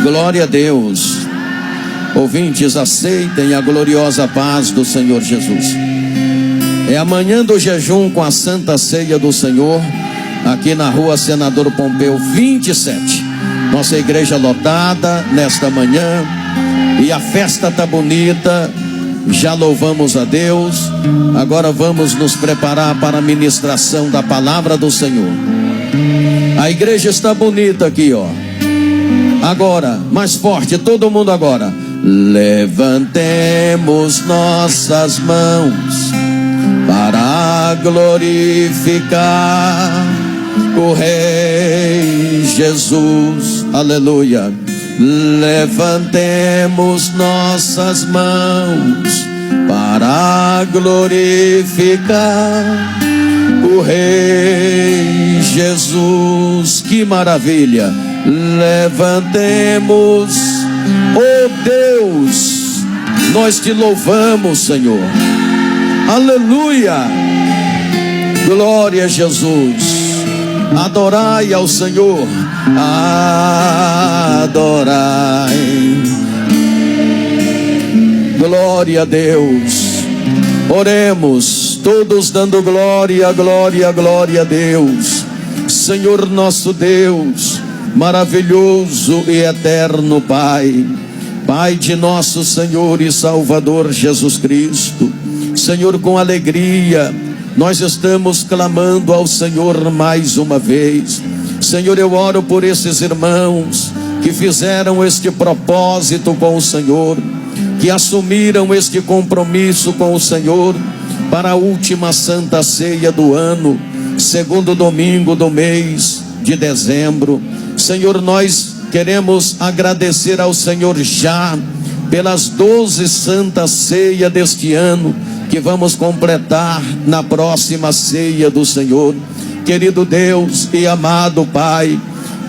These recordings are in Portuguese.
Glória a Deus. Ouvintes, aceitem a gloriosa paz do Senhor Jesus. É amanhã do jejum com a Santa Ceia do Senhor, aqui na rua Senador Pompeu 27. Nossa igreja lotada nesta manhã, e a festa tá bonita. Já louvamos a Deus. Agora vamos nos preparar para a ministração da palavra do Senhor. A igreja está bonita aqui, ó. Agora, mais forte, todo mundo agora. Levantemos nossas mãos para glorificar o Rei Jesus. Aleluia. Levantemos nossas mãos para glorificar o Rei Jesus. Que maravilha. Levantemos, oh Deus, nós te louvamos, Senhor. Aleluia. Glória a Jesus. Adorai ao Senhor. Adorai. Glória a Deus. Oremos, todos dando glória, glória, glória a Deus. Senhor nosso Deus, maravilhoso e eterno Pai, Pai de nosso Senhor e Salvador Jesus Cristo. Senhor, com alegria nós estamos clamando ao Senhor mais uma vez. Senhor, eu oro por esses irmãos que fizeram este propósito com o Senhor, que assumiram este compromisso com o Senhor para a última Santa Ceia do ano, segundo domingo do mês de dezembro. Senhor, nós queremos agradecer ao Senhor já pelas 12 Santa Ceia deste ano, que vamos completar na próxima ceia do Senhor. Querido Deus e amado Pai,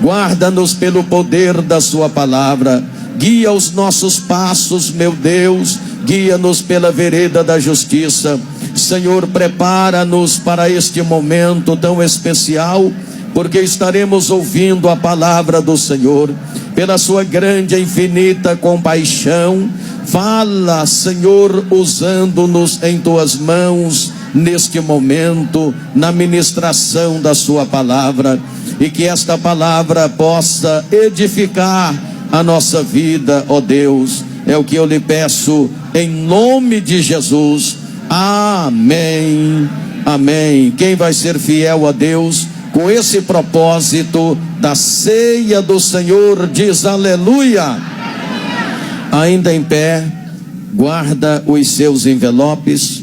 guarda-nos pelo poder da sua palavra, guia os nossos passos, meu Deus, guia-nos pela vereda da justiça. Senhor, prepara-nos para este momento tão especial, porque estaremos ouvindo a palavra do Senhor. Pela sua grande e infinita compaixão, fala, Senhor, usando-nos em tuas mãos neste momento, na ministração da sua palavra, e que esta palavra possa edificar a nossa vida, ó Deus. É o que eu lhe peço em nome de Jesus. Amém. Amém. Quem vai ser fiel a Deus com esse propósito da ceia do Senhor diz aleluia. Ainda em pé, guarda os seus envelopes,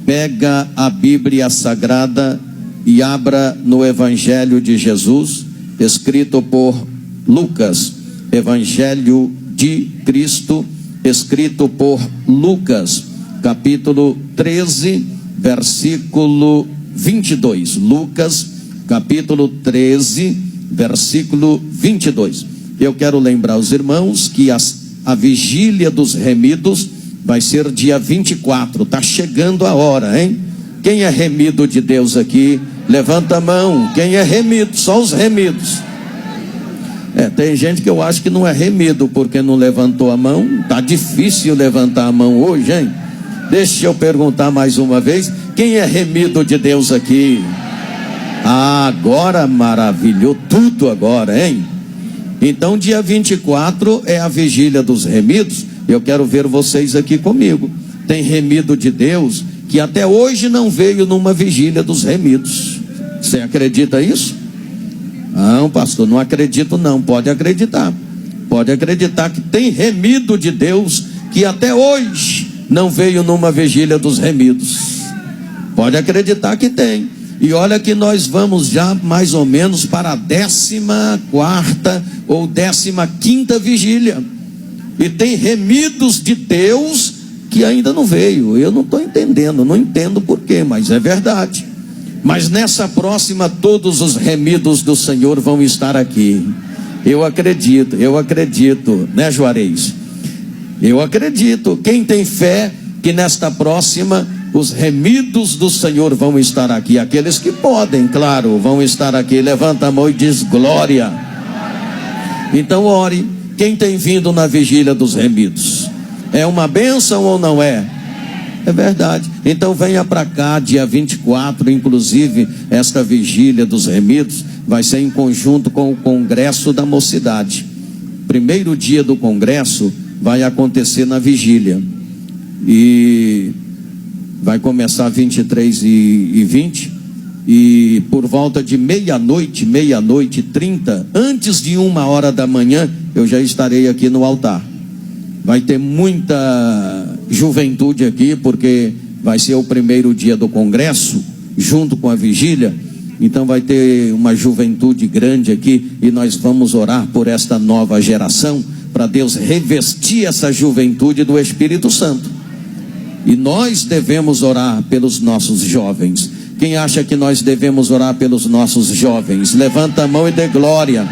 pega a Bíblia Sagrada e abra no Evangelho de Jesus, escrito por Lucas. Evangelho de Cristo, escrito por Lucas, capítulo 13, versículo 22. Lucas, capítulo 13, versículo 22. Eu quero lembrar os irmãos que a vigília dos remidos vai ser dia 24. Está chegando a hora, hein? Quem é remido de Deus aqui? Levanta a mão. Quem é remido? Só os remidos. Tem gente que eu acho que não é remido porque não levantou a mão. Tá difícil levantar a mão hoje, hein? Deixa eu perguntar mais uma vez. Quem é remido de Deus aqui? Agora maravilhou tudo agora, hein? Então dia 24 é a vigília dos remidos. Eu quero ver vocês aqui comigo. Tem remido de Deus que até hoje não veio numa vigília dos remidos. Você acredita isso? Não, pastor, não acredito não. Pode acreditar. Pode acreditar que tem remido de Deus que até hoje não veio numa vigília dos remidos. Pode acreditar que tem. E olha que nós vamos já mais ou menos para a 14ª ou 15ª vigília. E tem remidos de Deus que ainda não veio. Eu não estou entendendo, não entendo por quê, mas é verdade. Mas nessa próxima todos os remidos do Senhor vão estar aqui. Eu acredito, né, Juarez? Eu acredito. Quem tem fé que nesta próxima os remidos do Senhor vão estar aqui. Aqueles que podem, claro, vão estar aqui. Levanta a mão e diz glória. Então ore, Quem tem vindo na vigília dos remidos? É uma bênção ou não é? É verdade. Então venha para cá dia 24, inclusive esta vigília dos remidos vai ser em conjunto com o congresso da mocidade. Primeiro dia do congresso vai acontecer na vigília e vai começar 23 e 20, e por volta de meia-noite, 30, antes de 1h da manhã, eu já estarei aqui no altar. Vai ter muita juventude aqui, porque vai ser o primeiro dia do congresso, junto com a vigília. Então vai ter uma juventude grande aqui, e nós vamos orar por esta nova geração, para Deus revestir essa juventude do Espírito Santo. E nós devemos orar pelos nossos jovens. Quem acha que nós devemos orar pelos nossos jovens? Levanta a mão e dê glória.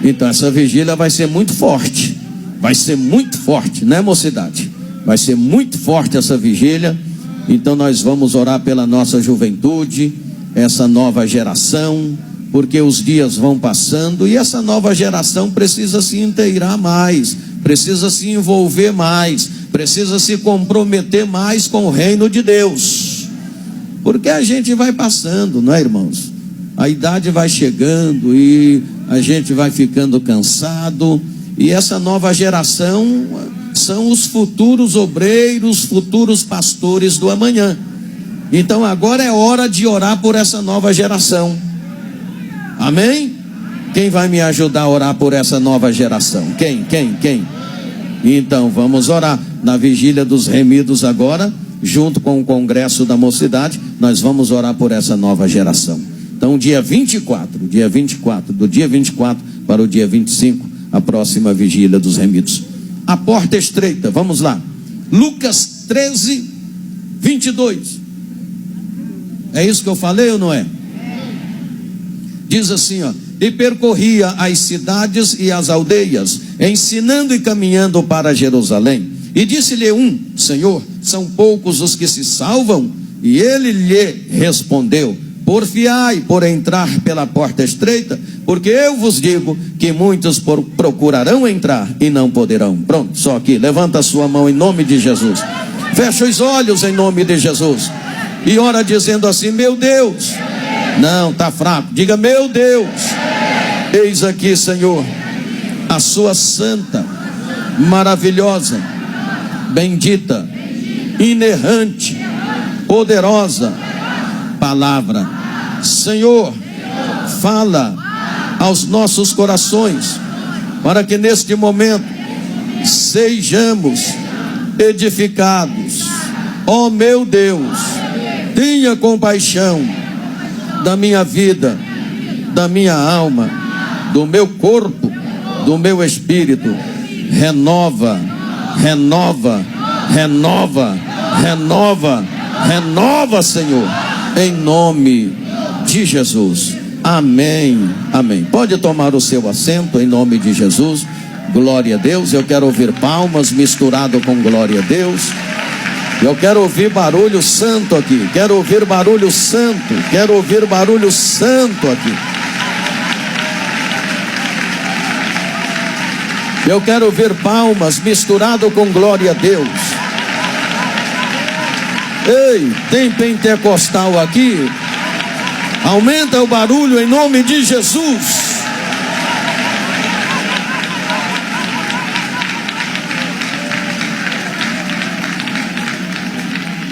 Então essa vigília vai ser muito forte. Vai ser muito forte, né, mocidade? Vai ser muito forte essa vigília. Então nós vamos orar pela nossa juventude, essa nova geração, porque os dias vão passando e essa nova geração precisa se inteirar mais, precisa se envolver mais, precisa se comprometer mais com o reino de Deus, porque a gente vai passando, não é, irmãos? A idade vai chegando e a gente vai ficando cansado, e essa nova geração são os futuros obreiros, futuros pastores do amanhã. Então agora é hora de orar por essa nova geração. Amém? Quem vai me ajudar a orar por essa nova geração? Quem? Então vamos orar na vigília dos remidos agora, junto com o congresso da mocidade. Nós vamos orar por essa nova geração. Então do dia 24 para o dia 25, a próxima vigília dos remidos. A porta estreita, vamos lá. Lucas 13, 22. É isso que eu falei ou não é? Diz assim, ó: e percorria as cidades e as aldeias, ensinando e caminhando para Jerusalém. E disse-lhe um: Senhor, são poucos os que se salvam? E ele lhe respondeu: porfiai por entrar pela porta estreita, porque eu vos digo que muitos procurarão entrar e não poderão. Pronto, só aqui. Levanta a sua mão em nome de Jesus. Fecha os olhos em nome de Jesus. E ora dizendo assim: meu Deus. Não, tá fraco. Diga: meu Deus. Eis aqui, Senhor, a sua santa, maravilhosa, bendita, inerrante, poderosa palavra. Senhor, fala aos nossos corações, para que neste momento sejamos edificados. Ó meu Deus, tenha compaixão da minha vida, da minha alma, do meu corpo, do meu espírito. Renova, Senhor, em nome de Jesus. Amém, amém. Pode tomar o seu assento em nome de Jesus. Glória a Deus. Eu quero ouvir palmas misturado com glória a Deus. Eu quero ouvir barulho santo aqui. Quero ouvir barulho santo. Quero ouvir barulho santo aqui. Eu quero ouvir palmas misturado com glória a Deus. Ei, tem pentecostal aqui? Aumenta o barulho em nome de Jesus.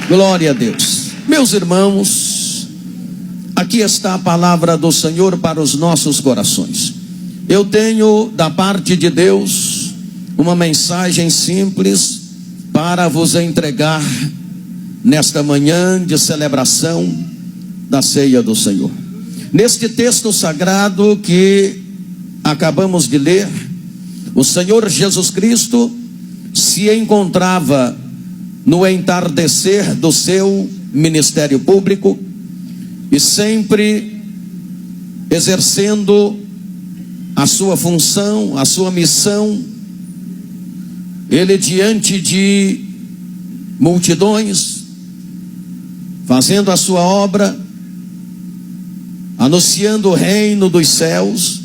Glória a Deus. Meus irmãos, aqui está a palavra do Senhor para os nossos corações. Eu tenho da parte de Deus uma mensagem simples para vos entregar nesta manhã de celebração da ceia do Senhor. Neste texto sagrado que acabamos de ler, o Senhor Jesus Cristo se encontrava no entardecer do seu ministério público e sempre exercendo a sua função, a sua missão. Ele diante de multidões, fazendo a sua obra, anunciando o reino dos céus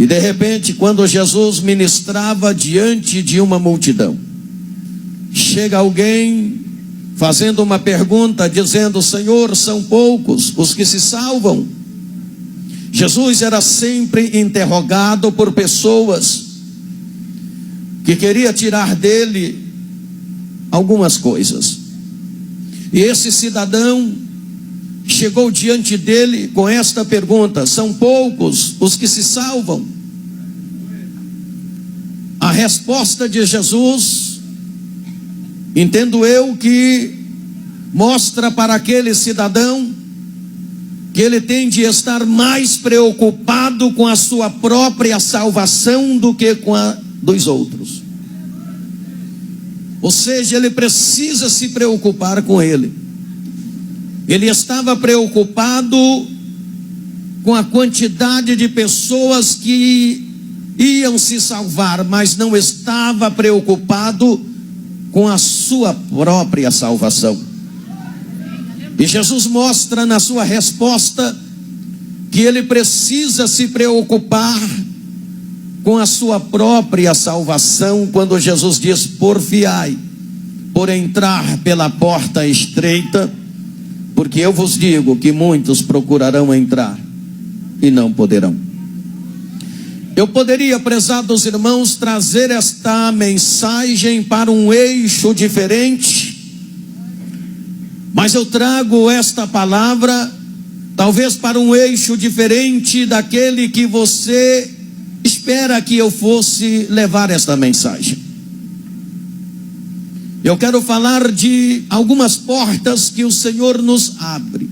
E de repente, quando Jesus ministrava diante de uma multidão, chega alguém fazendo uma pergunta, dizendo: Senhor, são poucos os que se salvam. Jesus era sempre interrogado por pessoas que queriam tirar dele algumas coisas. E esse cidadão chegou diante dele com esta pergunta: são poucos os que se salvam? A resposta de Jesus, entendo eu, que mostra para aquele cidadão que ele tem de estar mais preocupado com a sua própria salvação do que com a dos outros. Ou seja, ele precisa se preocupar com ele. Ele estava preocupado com a quantidade de pessoas que iam se salvar, mas não estava preocupado com a sua própria salvação. E Jesus mostra na sua resposta que ele precisa se preocupar com a sua própria salvação, quando Jesus diz: porfiai por entrar pela porta estreita, porque eu vos digo que muitos procurarão entrar e não poderão. Eu poderia, prezados irmãos, trazer esta mensagem para um eixo diferente, mas eu trago esta palavra talvez para um eixo diferente daquele que você espera que eu fosse levar esta mensagem. Eu quero falar de algumas portas que o Senhor nos abre,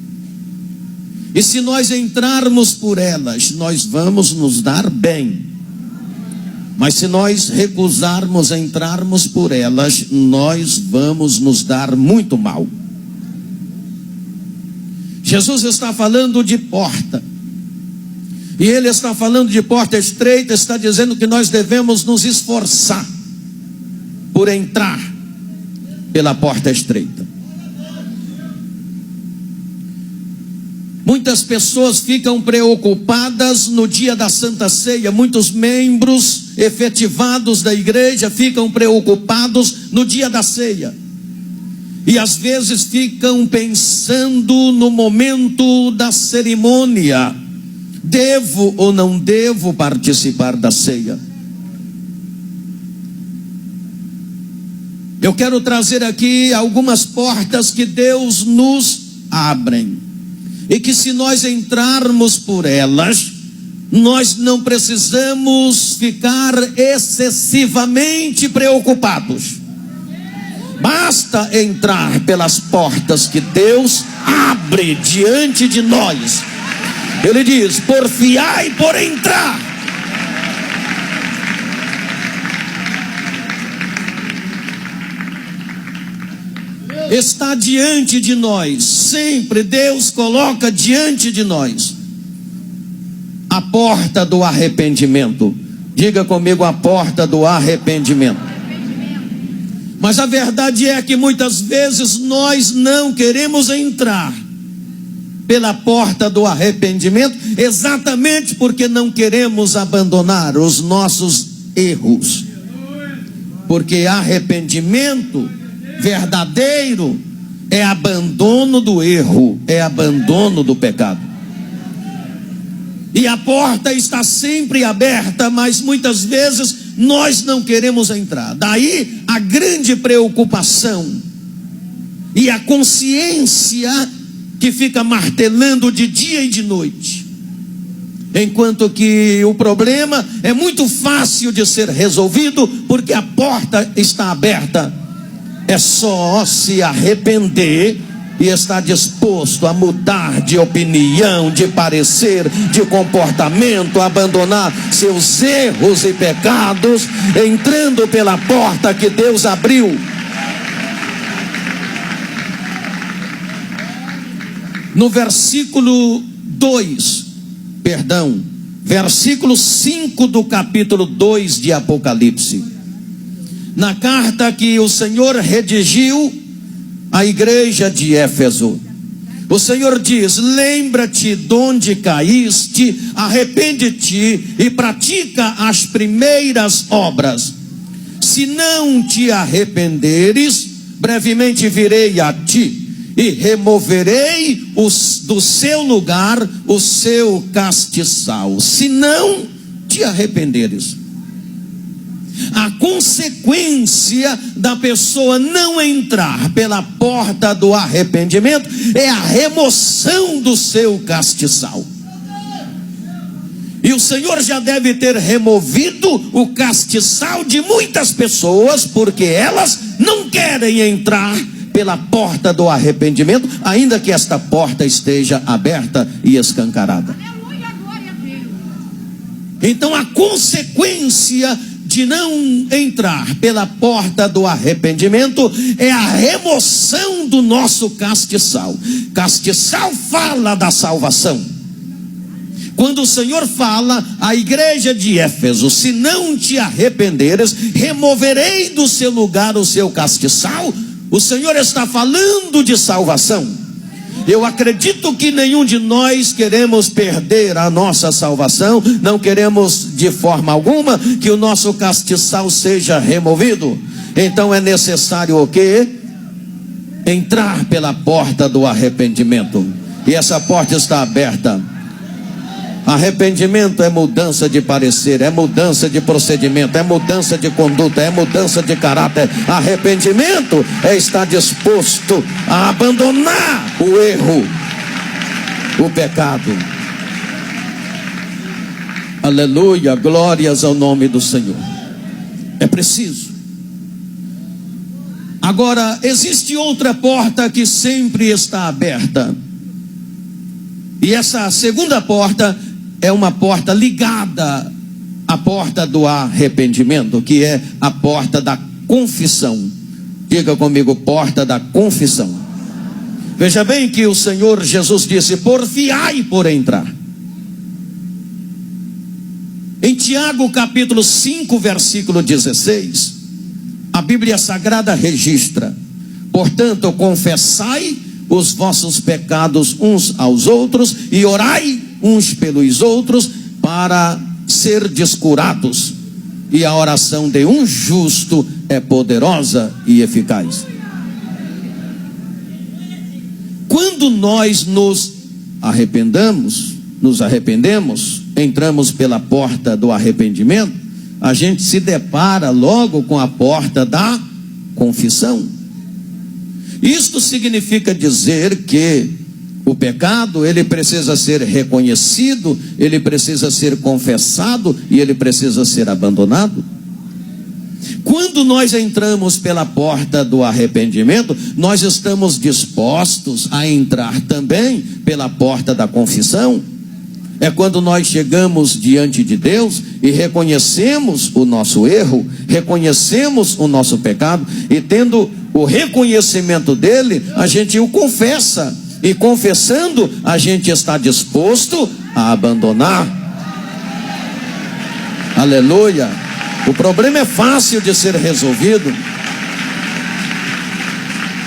e se nós entrarmos por elas, nós vamos nos dar bem, mas se nós recusarmos entrarmos por elas, nós vamos nos dar muito mal. Jesus está falando de porta, e ele está falando de porta estreita, está dizendo que nós devemos nos esforçar por entrar pela porta estreita. Muitas pessoas ficam preocupadas no dia da Santa Ceia, muitos membros efetivados da igreja ficam preocupados no dia da ceia, e às vezes ficam pensando no momento da cerimônia: devo ou não devo participar da ceia? Eu quero trazer aqui algumas portas que Deus nos abre, e que se nós entrarmos por elas, nós não precisamos ficar excessivamente preocupados. Basta entrar pelas portas que Deus abre diante de nós. Ele diz: porfiai por entrar. Está diante de nós, sempre Deus coloca diante de nós a porta do arrependimento. Diga comigo: a porta do arrependimento. Mas a verdade é que muitas vezes nós não queremos entrar pela porta do arrependimento, exatamente porque não queremos abandonar os nossos erros. Porque arrependimento verdadeiro é abandono do erro, é abandono do pecado. E a porta está sempre aberta, mas muitas vezes nós não queremos entrar. Daí a grande preocupação e a consciência que fica martelando de dia e de noite, enquanto que o problema é muito fácil de ser resolvido, porque a porta está aberta. É só se arrepender e estar disposto a mudar de opinião, de parecer, de comportamento, abandonar seus erros e pecados, entrando pela porta que Deus abriu. No versículo 5 do capítulo 2 de Apocalipse, na carta que o Senhor redigiu à igreja de Éfeso, O Senhor diz: lembra-te de onde caíste, arrepende-te e pratica as primeiras obras. Se não te arrependeres, brevemente virei a ti e removerei do seu lugar o seu castiçal. Se não te arrependeres. A consequência da pessoa não entrar pela porta do arrependimento é a remoção do seu castiçal. E o Senhor já deve ter removido o castiçal de muitas pessoas, porque elas não querem entrar pela porta do arrependimento, ainda que esta porta esteja aberta e escancarada. Então a consequência de não entrar pela porta do arrependimento é a remoção do nosso castiçal. Castiçal fala da salvação. Quando o Senhor fala à igreja de Éfeso: se não te arrependeres, removerei do seu lugar o seu castiçal, o Senhor está falando de salvação. Eu acredito que nenhum de nós queremos perder a nossa salvação, não queremos de forma alguma que o nosso castiçal seja removido. Então é necessário o quê? Entrar pela porta do arrependimento. E essa porta está aberta. Arrependimento é mudança de parecer, é mudança de procedimento, é mudança de conduta, é mudança de caráter. Arrependimento é estar disposto a abandonar o erro, o pecado. Aleluia, glórias ao nome do Senhor. É preciso. Agora, existe outra porta que sempre está aberta. E essa segunda porta é uma porta ligada à porta do arrependimento, que é a porta da confissão. Diga comigo: porta da confissão. Veja bem que o Senhor Jesus disse: porfiai por entrar. Em Tiago capítulo 5, versículo 16, a Bíblia Sagrada registra: portanto, confessai os vossos pecados uns aos outros e orai uns pelos outros para serdes curados, e a oração de um justo é poderosa e eficaz. Quando nós nos arrependemos, entramos pela porta do arrependimento, a gente se depara logo com a porta da confissão. Isto significa dizer que o pecado, ele precisa ser reconhecido, ele precisa ser confessado e ele precisa ser abandonado. Quando nós entramos pela porta do arrependimento, nós estamos dispostos a entrar também pela porta da confissão. É quando nós chegamos diante de Deus e reconhecemos o nosso erro, reconhecemos o nosso pecado, e tendo o reconhecimento dele, a gente o confessa. E confessando, a gente está disposto a abandonar. Aleluia. O problema é fácil de ser resolvido.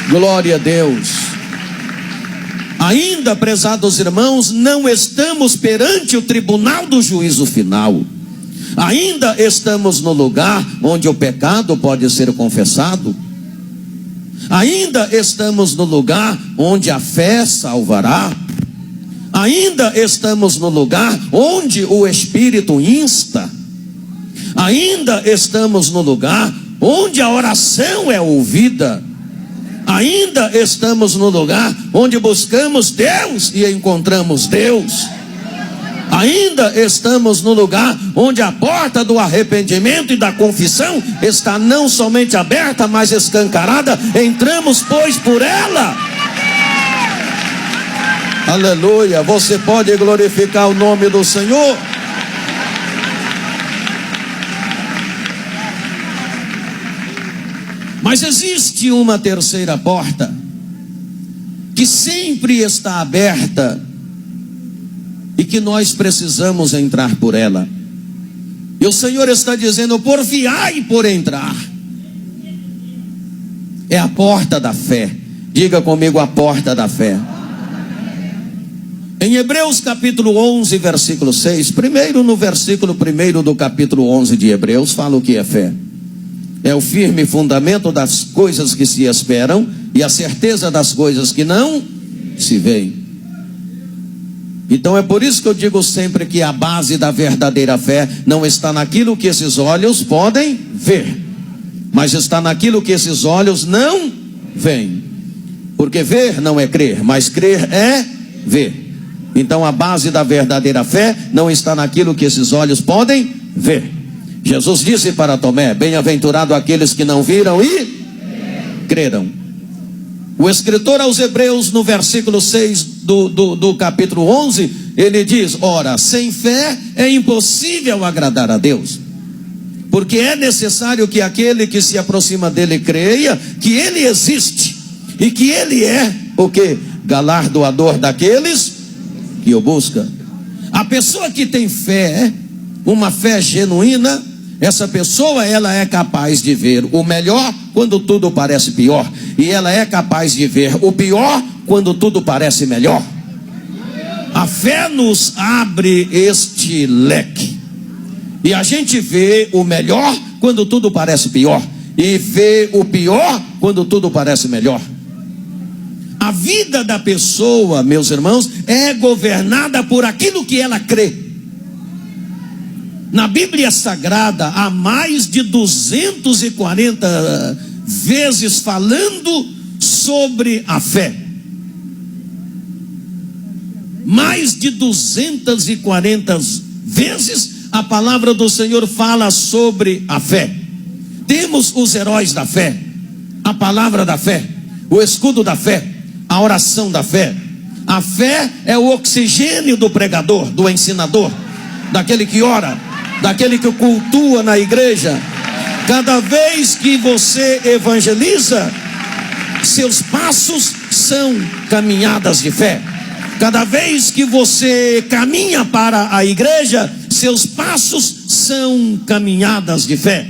Glória a Deus. Ainda, prezados irmãos, não estamos perante o tribunal do juízo final. Ainda estamos no lugar onde o pecado pode ser confessado. Ainda estamos no lugar onde a fé salvará. Ainda estamos no lugar onde o Espírito insta. Ainda estamos no lugar onde a oração é ouvida. Ainda estamos no lugar onde buscamos Deus e encontramos Deus. Ainda estamos no lugar onde a porta do arrependimento e da confissão está não somente aberta, mas escancarada. Entramos, pois, por ela. Aleluia. Você pode glorificar o nome do Senhor. Mas existe uma terceira porta que sempre está aberta e que nós precisamos entrar por ela. E o Senhor está dizendo: porfiai por entrar. É a porta da fé. Diga comigo: a porta da fé. Em Hebreus capítulo 11, versículo 6, primeiro no versículo 1 do capítulo 11 de Hebreus, fala o que é fé. É o firme fundamento das coisas que se esperam e a certeza das coisas que não se veem. Então é por isso que eu digo sempre que a base da verdadeira fé não está naquilo que esses olhos podem ver, mas está naquilo que esses olhos não veem. Porque ver não é crer, mas crer é ver. Então a base da verdadeira fé não está naquilo que esses olhos podem ver. Jesus disse para Tomé: bem-aventurado aqueles que não viram e creram. O escritor aos Hebreus, no versículo 6 do capítulo 11, ele diz: ora, sem fé é impossível agradar a Deus, porque é necessário que aquele que se aproxima dele creia que ele existe e que ele é o que? Galardoador daqueles que o busca. A pessoa que tem fé, uma fé genuína, essa pessoa ela é capaz de ver o melhor quando tudo parece pior, e ela é capaz de ver o pior quando tudo parece melhor. A fé nos abre este leque, e a gente vê o melhor quando tudo parece pior, e vê o pior quando tudo parece melhor. A vida da pessoa, meus irmãos, é governada por aquilo que ela crê. Na Bíblia Sagrada, há mais de 240 vezes falando sobre a fé. Mais de 240 vezes a palavra do Senhor fala sobre a fé. Temos os heróis da fé, a palavra da fé, o escudo da fé, a oração da fé. A fé é o oxigênio do pregador, do ensinador, daquele que ora, daquele que cultua na igreja. Cada vez que você evangeliza, seus passos são caminhadas de fé. Cada vez que você caminha para a igreja, seus passos são caminhadas de fé.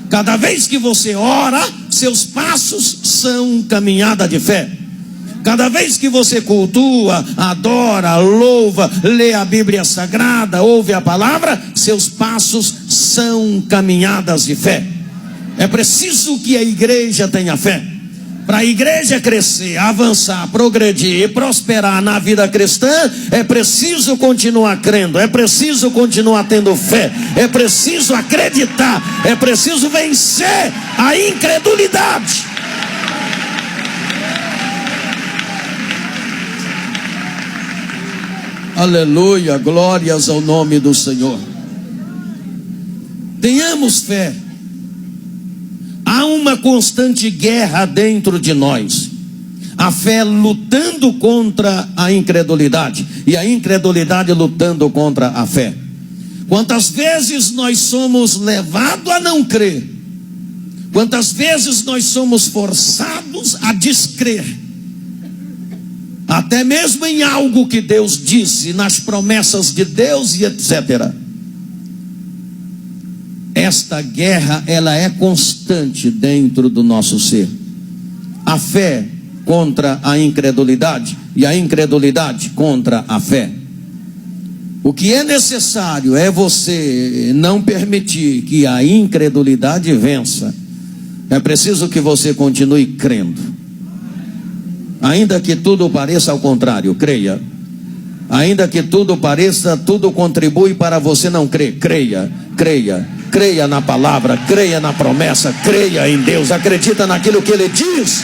Cada vez que você ora, seus passos são caminhada de fé. Cada vez que você cultua, adora, louva, lê a Bíblia Sagrada, ouve a palavra, seus passos são caminhadas de fé. É preciso que a igreja tenha fé. Para a igreja crescer, avançar, progredir e prosperar na vida cristã, é preciso continuar crendo, é preciso continuar tendo fé, é preciso acreditar, é preciso vencer a incredulidade. Aleluia, glórias ao nome do Senhor. Tenhamos fé. Há uma constante guerra dentro de nós. A fé lutando contra a incredulidade, e a incredulidade lutando contra a fé. Quantas vezes nós somos levados a não crer? Quantas vezes nós somos forçados a descrer? Até mesmo em algo que Deus disse, nas promessas de Deus e etc. Esta guerra, ela é constante dentro do nosso ser. A fé contra a incredulidade e a incredulidade contra a fé. O que é necessário é você não permitir que a incredulidade vença. É preciso que você continue crendo. Ainda que tudo pareça ao contrário, creia. Ainda que tudo pareça, tudo contribui para você não crer, creia, creia. Creia na palavra, creia na promessa, creia em Deus, acredita naquilo que Ele diz.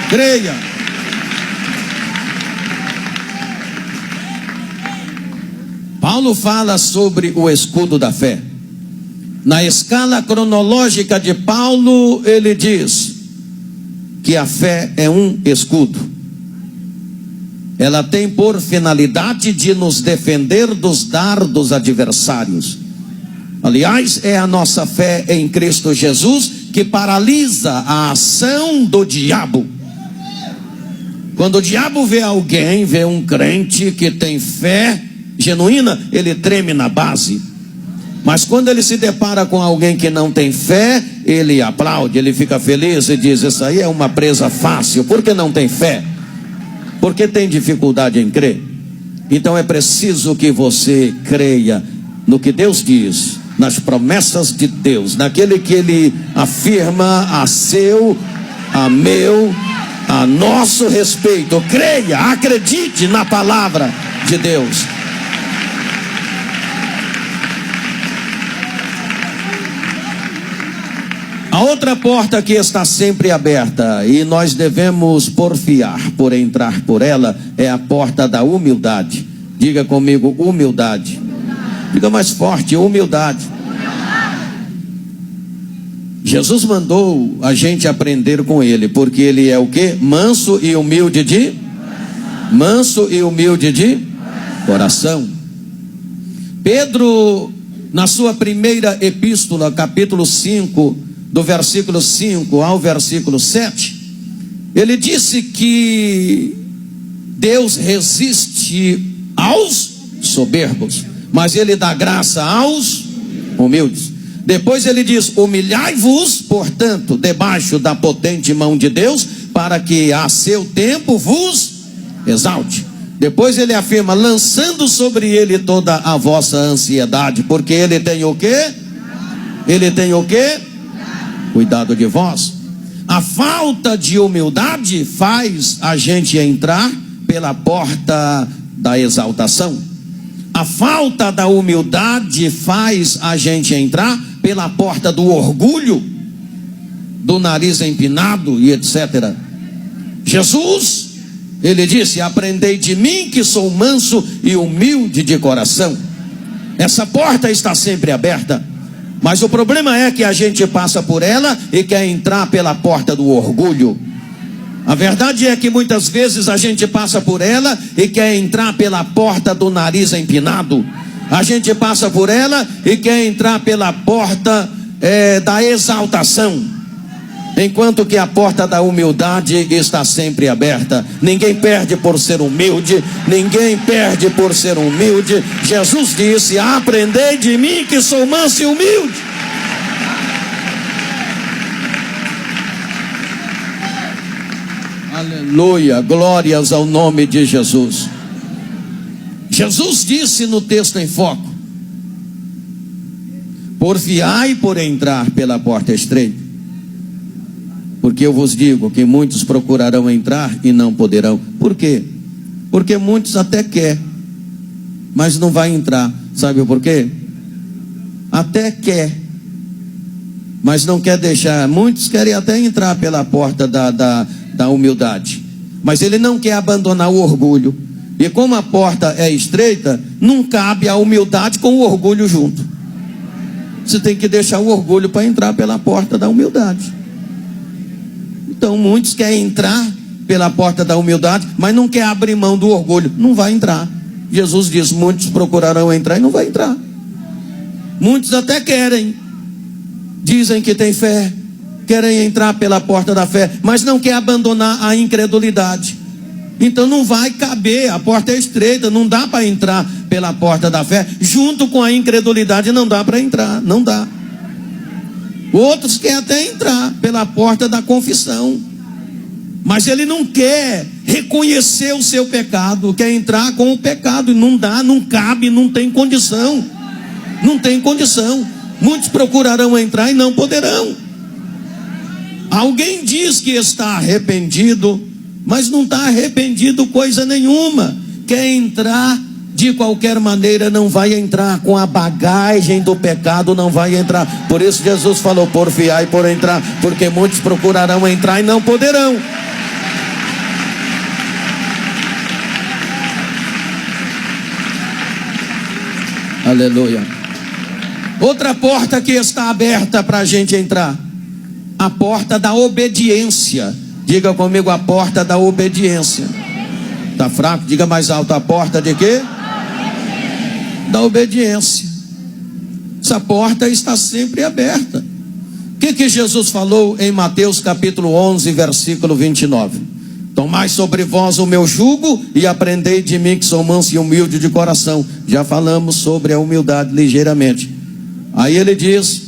Creia. Paulo fala sobre o escudo da fé. Na escala cronológica de Paulo, ele diz que a fé é um escudo. Ela tem por finalidade de nos defender dos dardos adversários. Aliás, é a nossa fé em Cristo Jesus que paralisa a ação do diabo. Quando o diabo vê alguém, vê um crente que tem fé genuína, ele treme na base. Mas quando ele se depara com alguém que não tem fé, ele aplaude, ele fica feliz e diz: isso aí é uma presa fácil, porque não tem fé. Porque tem dificuldade em crer. Então é preciso que você creia no que Deus diz, nas promessas de Deus, naquele que Ele afirma a seu, a meu, a nosso respeito. Creia, acredite na palavra de Deus. A outra porta que está sempre aberta e nós devemos porfiar por entrar por ela é a porta da humildade. Diga comigo, humildade. Diga mais forte, humildade. Jesus mandou a gente aprender com Ele, porque Ele é o quê? Manso e humilde de coração. Pedro, na sua primeira epístola, capítulo 5, do versículo 5 ao versículo 7, ele disse que Deus resiste aos soberbos, mas Ele dá graça aos humildes. Depois ele diz: humilhai-vos, portanto, debaixo da potente mão de Deus, para que a seu tempo vos exalte. Depois ele afirma: lançando sobre Ele toda a vossa ansiedade, porque Ele tem o quê? Ele tem o quê? Cuidado de vós. A falta de humildade faz a gente entrar pela porta da exaltação. A falta da humildade faz a gente entrar pela porta do orgulho, do nariz empinado e etc. Jesus, Ele disse: aprendei de mim que sou manso e humilde de coração. Essa porta está sempre aberta. Mas o problema é que a gente passa por ela e quer entrar pela porta do orgulho. A verdade é que muitas vezes a gente passa por ela e quer entrar pela porta do nariz empinado. A gente passa por ela e quer entrar pela porta da exaltação. Enquanto que a porta da humildade está sempre aberta. Ninguém perde por ser humilde. Ninguém perde por ser humilde. Jesus disse: aprendei de mim que sou manso e humilde. Aleluia, glórias ao nome de Jesus. Jesus disse no texto em foco: porfiai por entrar pela porta estreita. Porque eu vos digo que muitos procurarão entrar e não poderão. Por quê? Porque muitos até quer, mas não vai entrar. Sabe por quê? Até quer, mas não quer deixar. Muitos querem até entrar pela porta da humildade, mas ele não quer abandonar o orgulho. E como a porta é estreita, não cabe a humildade com o orgulho junto. Você tem que deixar o orgulho para entrar pela porta da humildade. Então muitos querem entrar pela porta da humildade, mas não quer abrir mão do orgulho. Não vai entrar. Jesus diz: muitos procurarão entrar e não vai entrar. Muitos até querem, dizem que tem fé, querem entrar pela porta da fé, mas não quer abandonar a incredulidade. Então não vai caber, a porta é estreita, não dá para entrar pela porta da fé. Junto com a incredulidade não dá para entrar, não dá. Outros querem até entrar pela porta da confissão, mas ele não quer reconhecer o seu pecado, quer entrar com o pecado, e não dá, não cabe, não tem condição. Não tem condição. Muitos procurarão entrar e não poderão. Alguém diz que está arrependido, mas não está arrependido coisa nenhuma. Quer entrar de qualquer maneira, não vai entrar com a bagagem do pecado, não vai entrar. Por isso Jesus falou: porfiai por entrar, porque muitos procurarão entrar e não poderão. Aleluia. Outra porta que está aberta para a gente entrar, a porta da obediência. Diga comigo: a porta da obediência. Está fraco? Diga mais alto: a porta de quê? Da obediência. Essa porta está sempre aberta. O que Jesus falou em Mateus capítulo 11, versículo 29? Tomai sobre vós o meu jugo e aprendei de mim que sou manso e humilde de coração. Já falamos sobre a humildade ligeiramente. Aí ele diz: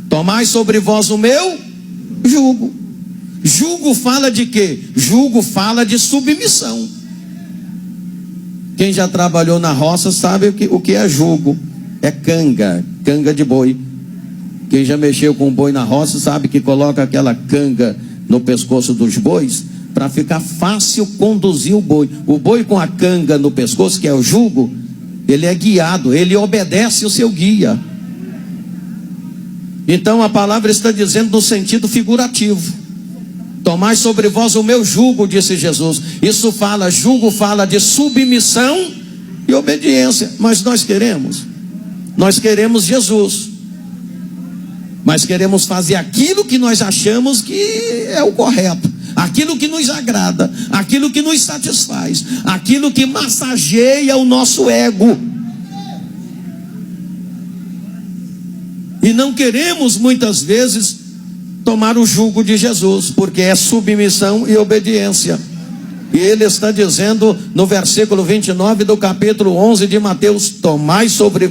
tomai sobre vós o meu jugo. Jugo fala de quê? Jugo fala de submissão. Quem já trabalhou na roça sabe o que é jugo. É canga de boi. Quem já mexeu com boi na roça sabe que coloca aquela canga no pescoço dos bois para ficar fácil conduzir o boi. O boi com a canga no pescoço, que é o jugo, ele é guiado, ele obedece o seu guia. Então a palavra está dizendo no sentido figurativo: tomai sobre vós o meu jugo, disse Jesus. Isso fala, jugo fala de submissão e obediência. Mas nós queremos Jesus, mas queremos fazer aquilo que nós achamos que é o correto, aquilo que nos agrada, aquilo que nos satisfaz, aquilo que massageia o nosso ego. E não queremos muitas vezes tomar o jugo de Jesus, porque é submissão e obediência. E ele está dizendo no versículo 29 do capítulo 11 de Mateus: tomai sobre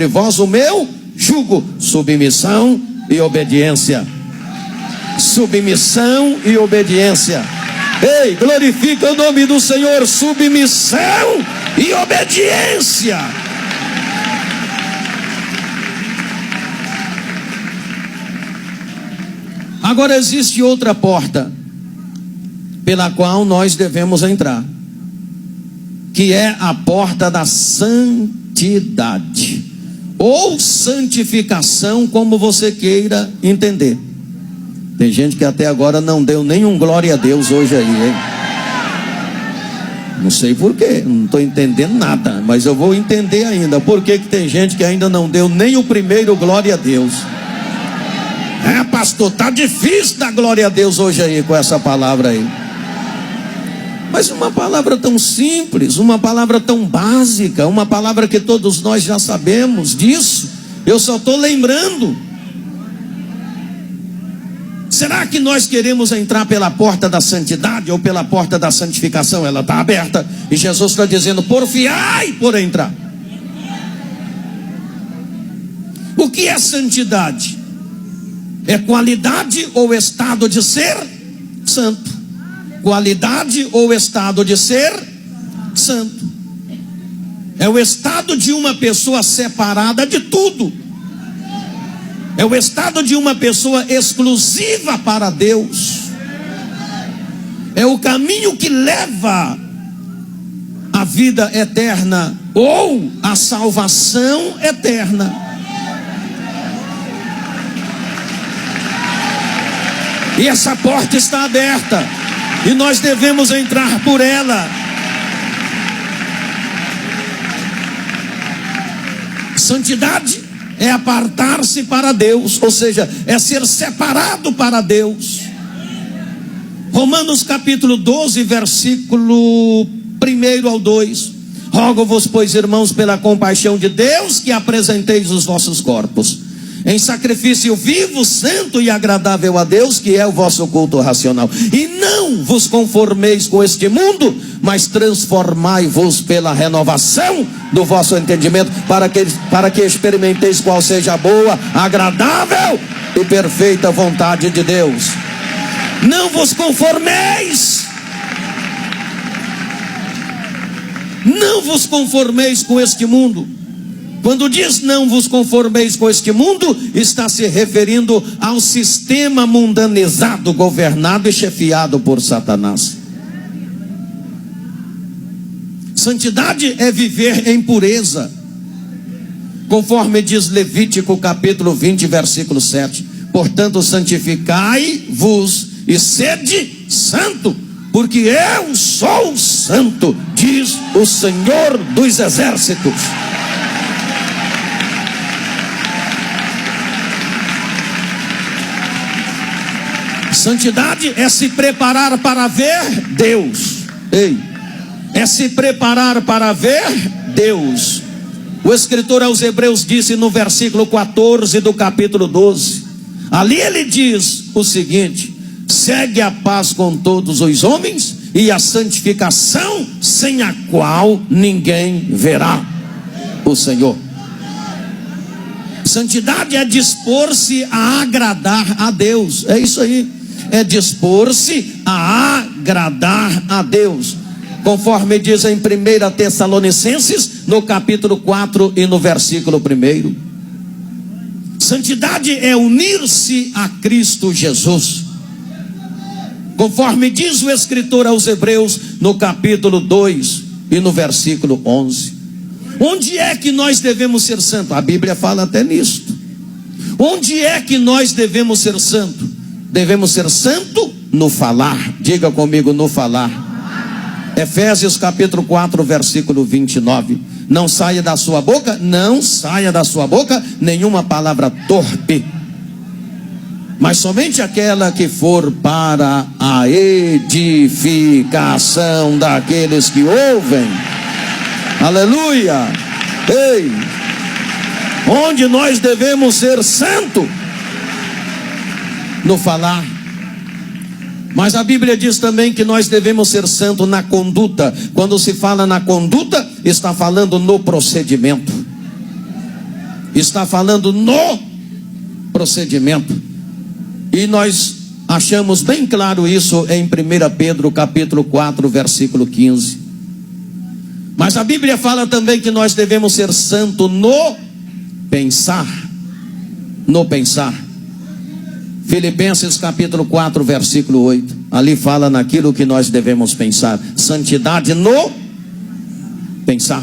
vós o meu jugo. Submissão e obediência. Submissão e obediência. Ei, glorifica o nome do Senhor. Submissão e obediência. Agora existe outra porta pela qual nós devemos entrar, que é a porta da santidade, ou santificação, como você queira entender. Tem gente que até agora não deu nenhum glória a Deus hoje aí, hein? Não sei porquê, não estou entendendo nada, mas eu vou entender ainda. Por que tem gente que ainda não deu nem o primeiro glória a Deus? É, pastor, tá difícil dar glória a Deus hoje aí com essa palavra aí. Mas uma palavra tão simples, uma palavra tão básica, uma palavra que todos nós já sabemos disso, eu só estou lembrando. Será que nós queremos entrar pela porta da santidade ou pela porta da santificação? Ela está aberta e Jesus está dizendo: porfiai por entrar. O que é santidade? É qualidade ou estado de ser santo. Qualidade ou estado de ser santo. É o estado de uma pessoa separada de tudo. É o estado de uma pessoa exclusiva para Deus. É o caminho que leva à vida eterna ou à salvação eterna. E essa porta está aberta e nós devemos entrar por ela. Santidade é apartar-se para Deus, ou seja, é ser separado para Deus. Romanos capítulo 12, versículo 1 ao 2. Rogo-vos, pois, irmãos, pela compaixão de Deus, que apresenteis os vossos corpos em sacrifício vivo, santo e agradável a Deus, que é o vosso culto racional. E não vos conformeis com este mundo, mas transformai-vos pela renovação do vosso entendimento, para que experimenteis qual seja a boa, agradável e perfeita vontade de Deus. Não vos conformeis. Não vos conformeis com este mundo. Quando diz não vos conformeis com este mundo, está se referindo ao sistema mundanizado, governado e chefiado por Satanás. Santidade é viver em pureza, conforme diz Levítico capítulo 20, versículo 7. Portanto, santificai-vos e sede santo, porque eu sou santo, diz o Senhor dos exércitos. Santidade é se preparar para ver Deus. Ei, é se preparar para ver Deus. O escritor aos Hebreus disse no versículo 14 do capítulo 12. Ali ele diz o seguinte: segue a paz com todos os homens e a santificação, sem a qual ninguém verá o Senhor. Santidade é dispor-se a agradar a Deus. É isso aí. é dispor-se a agradar a Deus, conforme diz em 1 Tessalonicenses, no capítulo 4 e no versículo 1. Santidade é unir-se a Cristo Jesus, conforme diz o escritor aos Hebreus, no capítulo 2 e no versículo 11. Onde é que nós devemos ser santos? A Bíblia fala até nisto. Onde é que nós devemos ser santos? Devemos ser santo no falar. Diga comigo, no falar. Efésios capítulo 4, versículo 29. Não saia da sua boca, não saia da sua boca nenhuma palavra torpe, mas somente aquela que for para a edificação daqueles que ouvem. Aleluia! Ei! Onde nós devemos ser santo? No falar. Mas a Bíblia diz também que nós devemos ser santos na conduta. Quando se fala na conduta, está falando no procedimento. Está falando no procedimento. E nós achamos bem claro isso em 1 Pedro capítulo 4, versículo 15. Mas a Bíblia fala também que nós devemos ser santos no pensar. No pensar. Filipenses capítulo 4, versículo 8. Ali fala naquilo que nós devemos pensar. Santidade no pensar.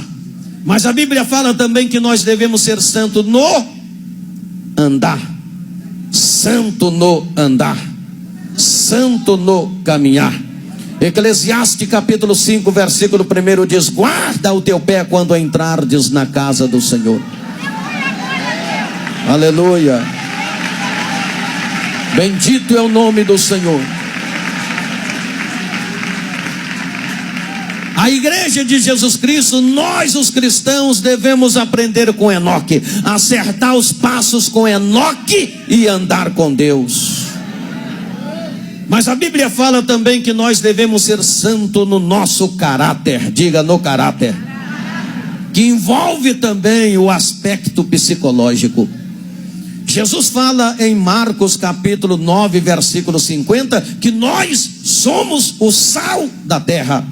Mas a Bíblia fala também que nós devemos ser santos no andar. Santo no andar. Santo no caminhar. Eclesiastes capítulo 5, versículo 1 diz: guarda o teu pé quando entrardes na casa do Senhor. Aleluia. Bendito é o nome do Senhor. A igreja de Jesus Cristo, nós os cristãos devemos aprender com Enoque, acertar os passos com Enoque e andar com Deus. Mas a Bíblia fala também que nós devemos ser santos no nosso caráter. Diga, no caráter, que envolve também o aspecto psicológico. Jesus fala em Marcos capítulo 9, versículo 50, que nós somos o sal da terra.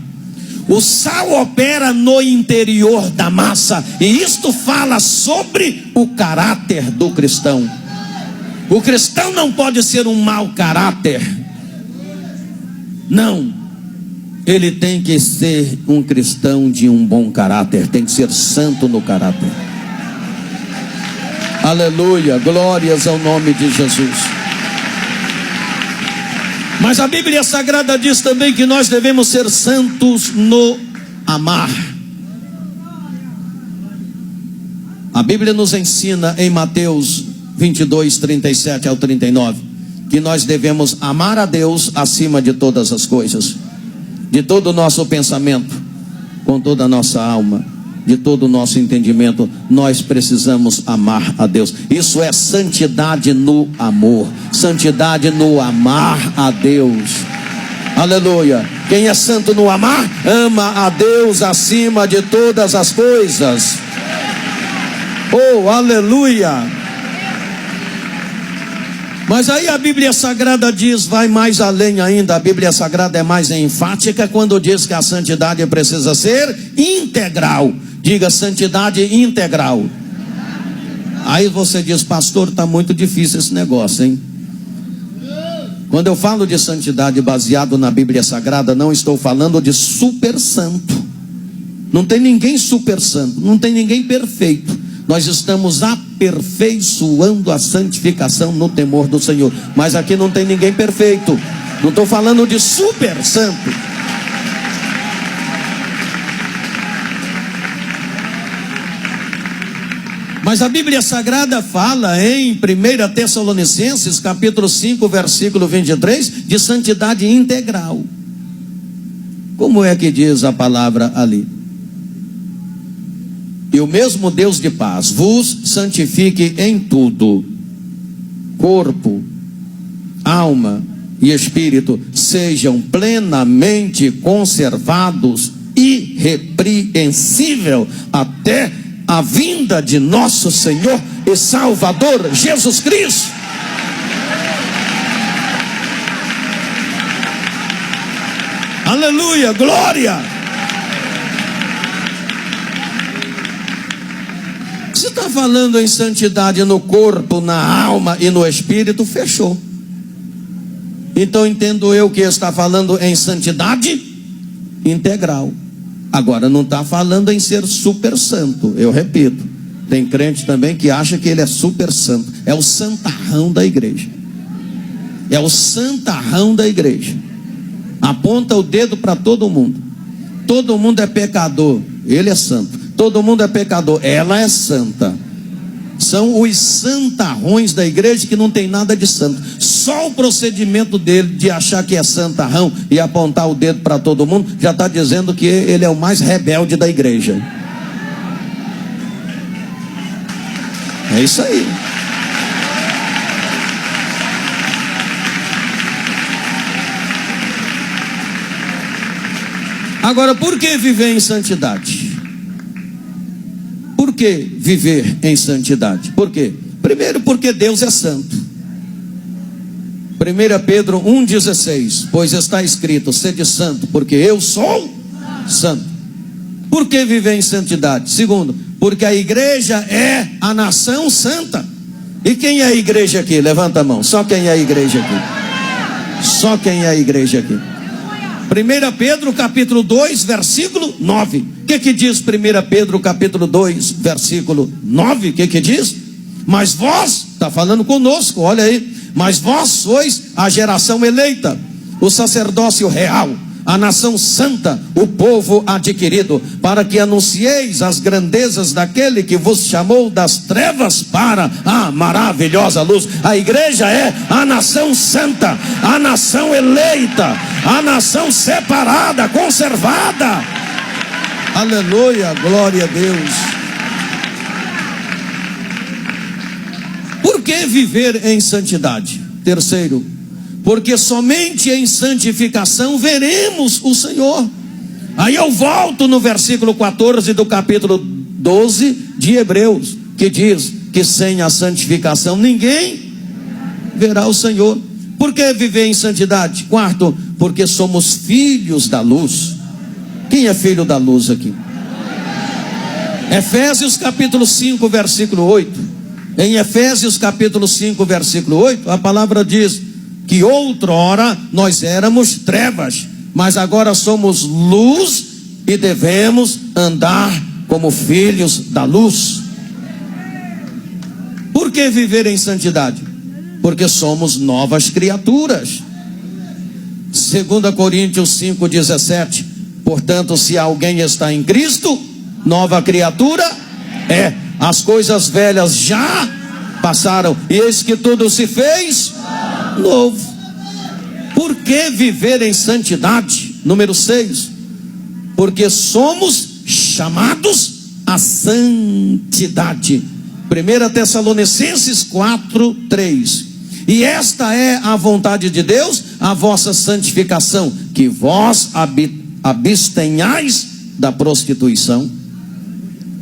O sal opera no interior da massa, e isto fala sobre o caráter do cristão. O cristão não pode ser um mau caráter. Não. Ele tem que ser um cristão de um bom caráter, tem que ser santo no caráter. Aleluia, glórias ao nome de Jesus. Mas a Bíblia Sagrada diz também que nós devemos ser santos no amar. A Bíblia nos ensina em Mateus 22, 37 ao 39, que nós devemos amar a Deus acima de todas as coisas, de todo o nosso pensamento, com toda a nossa alma, de todo o nosso entendimento. Nós precisamos amar a Deus. Isso é santidade no amor, santidade no amar a Deus. Aleluia. Quem é santo no amar, ama a Deus acima de todas as coisas. Oh, aleluia. Mas aí a Bíblia Sagrada diz, vai mais além ainda. A Bíblia Sagrada é mais enfática quando diz que a santidade precisa ser integral. Diga, santidade integral. Aí você diz, pastor, está muito difícil esse negócio, hein? Quando eu falo de santidade baseado na Bíblia Sagrada, não estou falando de super santo. Não tem ninguém super santo, não tem ninguém perfeito. Nós estamos aperfeiçoando a santificação no temor do Senhor. Mas aqui não tem ninguém perfeito. Não estou falando de super santo. Mas a Bíblia Sagrada fala em 1 Tessalonicenses capítulo 5, versículo 23, de santidade integral. Como é que diz a palavra ali? E o mesmo Deus de paz vos santifique em tudo, corpo, alma e espírito, sejam plenamente conservados, irrepreensível, até a vinda de nosso Senhor e Salvador Jesus Cristo. Aleluia, glória. Se está falando em santidade no corpo, na alma e no espírito, fechou. Então entendo eu que está falando em santidade integral. Agora não está falando em ser super santo. Eu repito, tem crente também que acha que ele é super santo. É o santarrão da igreja. É o santarrão da igreja. Aponta o dedo para todo mundo. Todo mundo é pecador, ele é santo. Todo mundo é pecador, ela é santa. São os santarrões da igreja que não tem nada de santo. Só o procedimento dele de achar que é santarrão e apontar o dedo para todo mundo já está dizendo que ele é o mais rebelde da igreja. É isso aí. Agora, por que viver em santidade? Por que viver em santidade? Por quê? Primeiro, porque Deus é santo. 1 Pedro 1,16: pois está escrito: sede santo, porque eu sou santo. Por que viver em santidade? Segundo, porque a igreja é a nação santa. E quem é a igreja aqui? Levanta a mão. Só quem é a igreja aqui. Só quem é a igreja aqui. 1 Pedro capítulo 2, versículo 9. O que diz 1 Pedro capítulo 2, versículo 9? O que diz? Mas vós, está falando conosco, olha aí. Mas vós sois a geração eleita, o sacerdócio real, a nação santa, o povo adquirido, para que anuncieis as grandezas daquele que vos chamou das trevas para a maravilhosa luz. A igreja é a nação santa, a nação eleita, a nação separada, conservada. Aleluia, glória a Deus. Por que viver em santidade? Terceiro, porque somente em santificação veremos o Senhor. Aí eu volto no versículo 14 do capítulo 12 de Hebreus, que diz que sem a santificação ninguém verá o Senhor. Por que viver em santidade? Quarto, porque somos filhos da luz. Quem é filho da luz aqui? Efésios capítulo 5, versículo 8. Em Efésios capítulo 5, versículo 8, a palavra diz que outrora nós éramos trevas, mas agora somos luz e devemos andar como filhos da luz. Por que viver em santidade? Porque somos novas criaturas. 2 Coríntios 5,17: portanto, se alguém está em Cristo, nova criatura é. As coisas velhas já passaram, e eis que tudo se fez novo. Por que viver em santidade? Número 6: porque somos chamados à santidade. 1 Tessalonicenses 4:3: e esta é a vontade de Deus, a vossa santificação, que vós abstenhais da prostituição.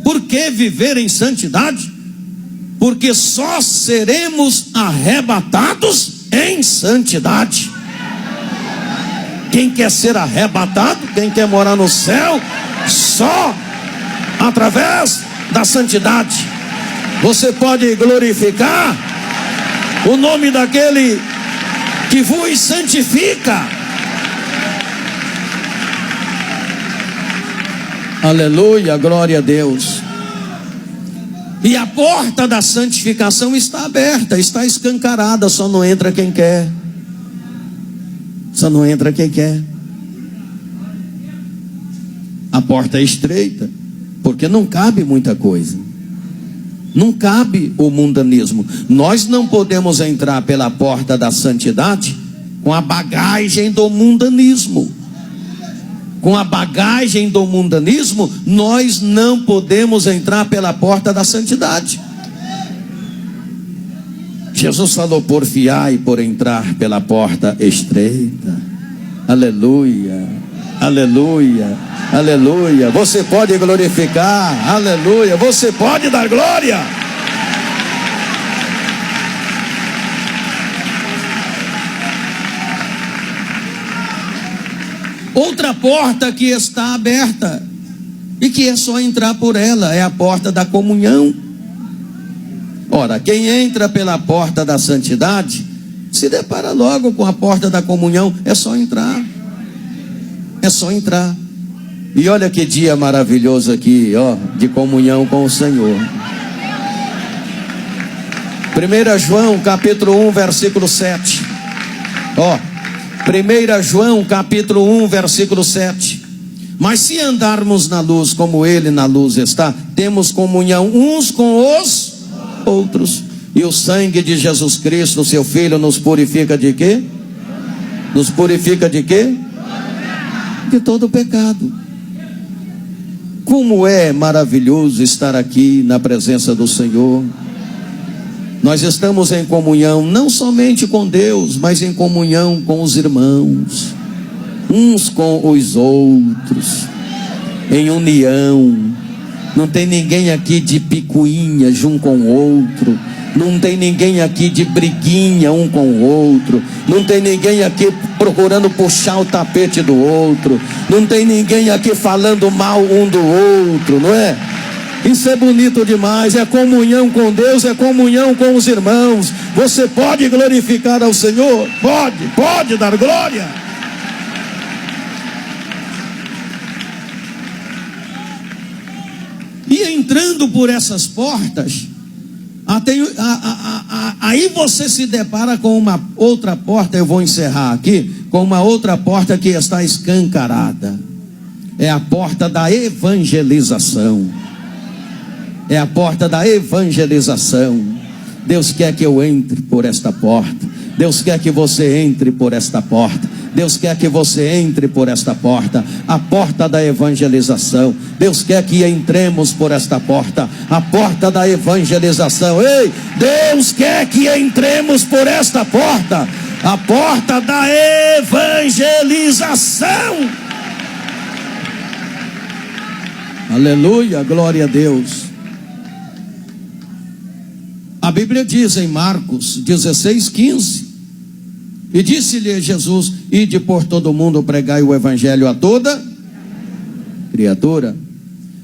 Por que viver em santidade? Porque só seremos arrebatados em santidade. Quem quer ser arrebatado, quem quer morar no céu, só através da santidade. Você pode glorificar o nome daquele que vos santifica. Aleluia, glória a Deus. E a porta da santificação está aberta, está escancarada, só não entra quem quer. Só não entra quem quer. A porta é estreita, porque não cabe muita coisa. Não cabe o mundanismo. Nós não podemos entrar pela porta da santidade com a bagagem do mundanismo. Com a bagagem do mundanismo, nós não podemos entrar pela porta da santidade. Jesus falou: porfiai por entrar pela porta estreita. Aleluia, aleluia, aleluia. Você pode glorificar, aleluia. Você pode dar glória. Outra porta que está aberta e que é só entrar por ela é a porta da comunhão. Ora, quem entra pela porta da santidade se depara logo com a porta da comunhão. É só entrar. É só entrar. E olha que dia maravilhoso aqui, ó, de comunhão com o Senhor. 1 João capítulo 1, versículo 7. Ó, 1 João capítulo 1, versículo 7. Mas se andarmos na luz como Ele na luz está, temos comunhão uns com os outros. E o sangue de Jesus Cristo, seu Filho, nos purifica de quê? Nos purifica de quê? De todo pecado. Como é maravilhoso estar aqui na presença do Senhor. Nós estamos em comunhão não somente com Deus, mas em comunhão com os irmãos, uns com os outros, em união. Não tem ninguém aqui de picuinha um com o outro. Não tem ninguém aqui de briguinha um com o outro. Não tem ninguém aqui procurando puxar o tapete do outro. Não tem ninguém aqui falando mal um do outro, não é? Isso é bonito demais. É comunhão com Deus, é comunhão com os irmãos. Você pode glorificar ao Senhor? Pode dar glória. E entrando por essas portas, aí você se depara com uma outra porta. Eu vou encerrar aqui com uma outra porta que está escancarada. É a porta da evangelização. É a porta da evangelização. Deus quer que eu entre por esta porta. Deus quer que você entre por esta porta. Deus quer que você entre por esta porta, a porta da evangelização. Deus quer que entremos por esta porta, a porta da evangelização. Ei, Deus quer que entremos por esta porta, a porta da evangelização. Aleluia, glória a Deus. A Bíblia diz em Marcos 16:15: e disse-lhe Jesus: ide por todo o mundo, pregai o evangelho a toda criatura.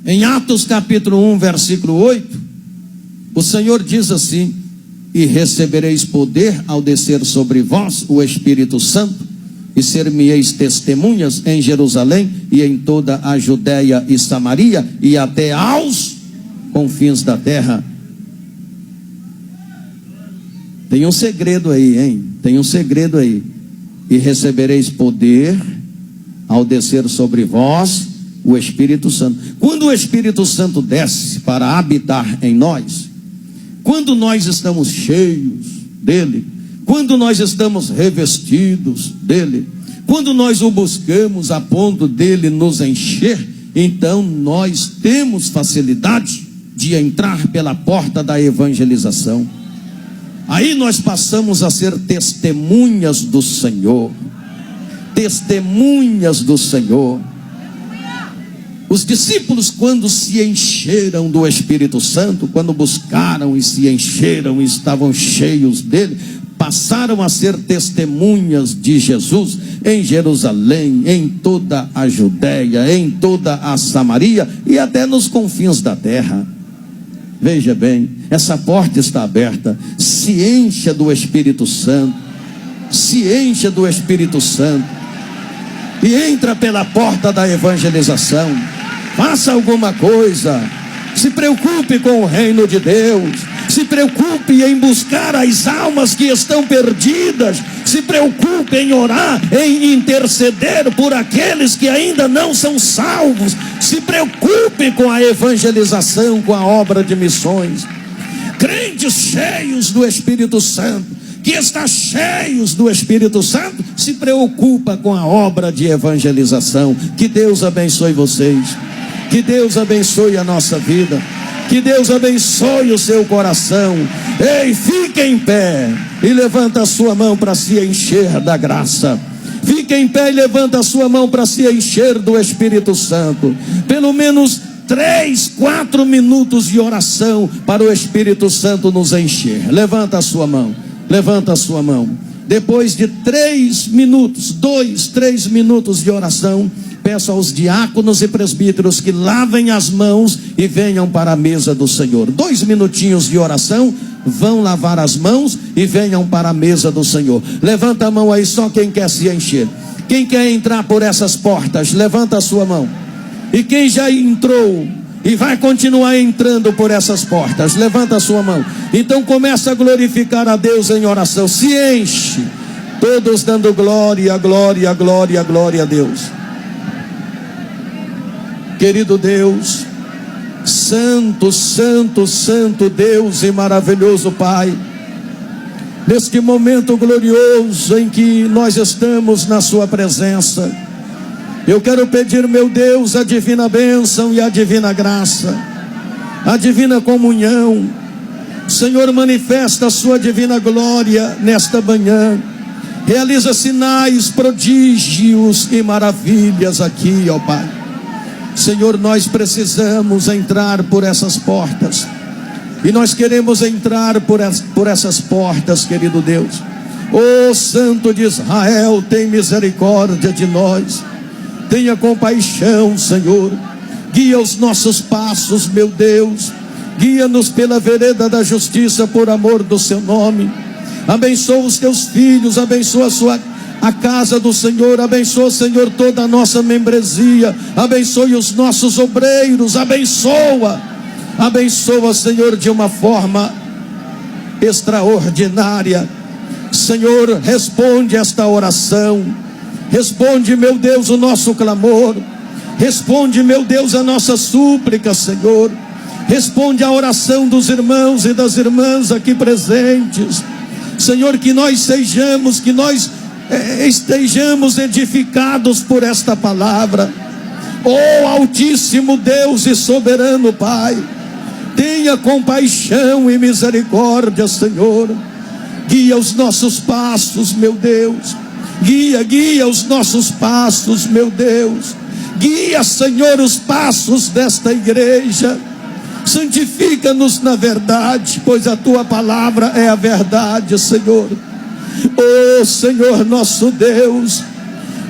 Em Atos capítulo 1, versículo 8, o Senhor diz assim: e recebereis poder ao descer sobre vós o Espírito Santo, e ser-me-eis testemunhas em Jerusalém e em toda a Judeia e Samaria e até aos confins da terra. Tem um segredo aí, hein? Tem um segredo aí. E recebereis poder ao descer sobre vós o Espírito Santo. Quando o Espírito Santo desce para habitar em nós, quando nós estamos cheios dele, quando nós estamos revestidos dele, quando nós o buscamos a ponto dele nos encher, então nós temos facilidade de entrar pela porta da evangelização. Aí nós passamos a ser testemunhas do Senhor. Testemunhas do Senhor. Os discípulos, quando se encheram do Espírito Santo, quando buscaram e se encheram e estavam cheios dele, passaram a ser testemunhas de Jesus em Jerusalém, em toda a Judeia, em toda a Samaria e até nos confins da terra. Veja bem, essa porta está aberta. Se encha do Espírito Santo. Se encha do Espírito Santo. E entra pela porta da evangelização. Faça alguma coisa. Se preocupe com o reino de Deus. Se preocupe em buscar as almas que estão perdidas. Se preocupe em orar, em interceder por aqueles que ainda não são salvos. Se preocupe com a evangelização, com a obra de missões. Crentes cheios do Espírito Santo, que está cheios do Espírito Santo, se preocupa com a obra de evangelização. Que Deus abençoe vocês. Que Deus abençoe a nossa vida. Que Deus abençoe o seu coração. Ei, fique em pé e levanta a sua mão para se encher da graça. Fique em pé e levanta a sua mão para se encher do Espírito Santo. Pelo menos 3, 4 minutos de oração para o Espírito Santo nos encher. Levanta a sua mão. Levanta a sua mão. Depois de 3 minutos, 2, 3 minutos de oração, peço aos diáconos e presbíteros que lavem as mãos e venham para a mesa do Senhor. 2 minutinhos de oração, vão lavar as mãos e venham para a mesa do Senhor. Levanta a mão aí, só quem quer se encher. Quem quer entrar por essas portas, levanta a sua mão. E quem já entrou e vai continuar entrando por essas portas, levanta a sua mão. Então começa a glorificar a Deus em oração. Se enche, todos dando glória, glória, glória, glória a Deus. Querido Deus, santo, santo, santo Deus e maravilhoso Pai, neste momento glorioso em que nós estamos na sua presença, eu quero pedir, meu Deus, a divina bênção e a divina graça, a divina comunhão. Senhor, manifesta a sua divina glória nesta manhã. Realiza sinais, prodígios e maravilhas aqui, ó Pai. Senhor, nós precisamos entrar por essas portas. E nós queremos entrar por essas portas, querido Deus. Ó Santo de Israel, tem misericórdia de nós. Tenha compaixão, Senhor. Guia os nossos passos, meu Deus. Guia-nos pela vereda da justiça por amor do seu nome. Abençoa os teus filhos, abençoa a casa do Senhor, abençoa, Senhor, toda a nossa membresia, abençoe os nossos obreiros, abençoa, Senhor, de uma forma extraordinária. Senhor, responde esta oração, responde, meu Deus, o nosso clamor, responde, meu Deus, a nossa súplica, Senhor, responde a oração dos irmãos e das irmãs aqui presentes, Senhor, que nós estejamos edificados por esta palavra. Oh Altíssimo Deus e soberano Pai, tenha compaixão e misericórdia, Senhor. Guia os nossos passos, meu Deus. Guia os nossos passos, meu Deus. Guia, Senhor, os passos desta igreja. Santifica-nos na verdade, pois a tua palavra é a verdade, Senhor. Oh Senhor nosso Deus,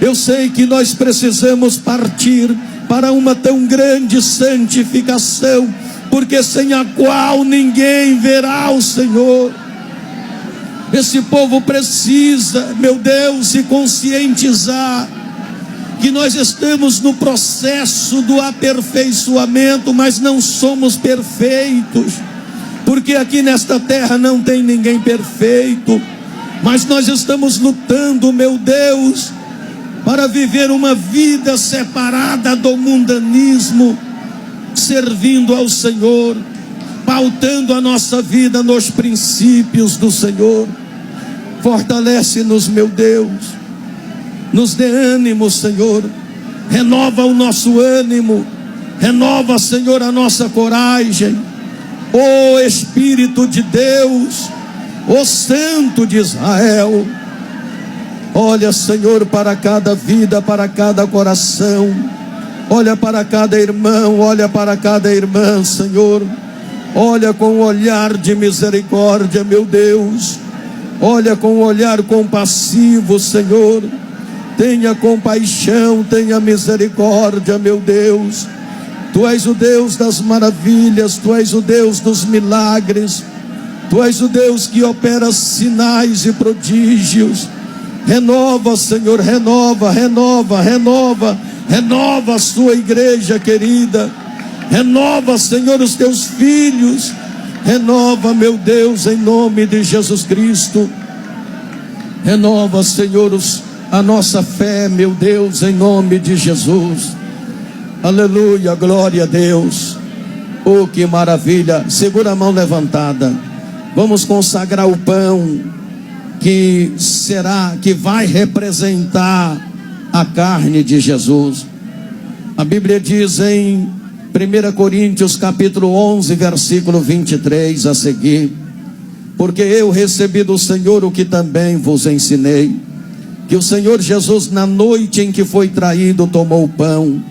eu sei que nós precisamos partir para uma tão grande santificação, porque sem a qual ninguém verá o Senhor. Esse povo precisa, meu Deus, se conscientizar que nós estamos no processo do aperfeiçoamento, mas não somos perfeitos, porque aqui nesta terra não tem ninguém perfeito, mas nós estamos lutando, meu Deus, para viver uma vida separada do mundanismo, servindo ao Senhor, pautando a nossa vida nos princípios do Senhor. Fortalece-nos, meu Deus, nos dê ânimo, Senhor, renova o nosso ânimo, renova, Senhor, a nossa coragem. Ó Espírito de Deus, ó Santo de Israel, olha, Senhor, para cada vida, para cada coração, olha para cada irmão, olha para cada irmã, Senhor, olha com um olhar de misericórdia, meu Deus, olha com um olhar compassivo, Senhor, tenha compaixão, tenha misericórdia, meu Deus. Tu és o Deus das maravilhas, Tu és o Deus dos milagres, Tu és o Deus que opera sinais e prodígios. Renova, Senhor, renova a sua igreja querida, renova, Senhor, os teus filhos, renova, meu Deus, em nome de Jesus Cristo, renova, Senhor, a nossa fé, meu Deus, em nome de Jesus. Aleluia, glória a Deus. Oh, que maravilha. Segura a mão levantada. Vamos consagrar o pão que vai representar a carne de Jesus. A Bíblia diz em 1 Coríntios capítulo 11, versículo 23 a seguir: porque eu recebi do Senhor o que também vos ensinei, que o Senhor Jesus, na noite em que foi traído, tomou o pão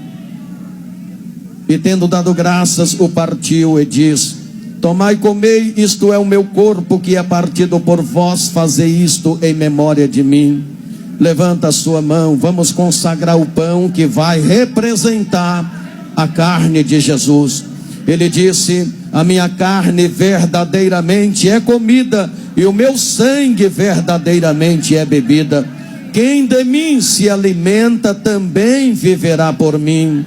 e, tendo dado graças, o partiu e diz: Tomai e comei, isto é o meu corpo que é partido por vós, fazei isto em memória de mim. Levanta a sua mão, vamos consagrar o pão que vai representar a carne de Jesus. Ele disse: a minha carne verdadeiramente é comida e o meu sangue verdadeiramente é bebida. Quem de mim se alimenta também viverá por mim.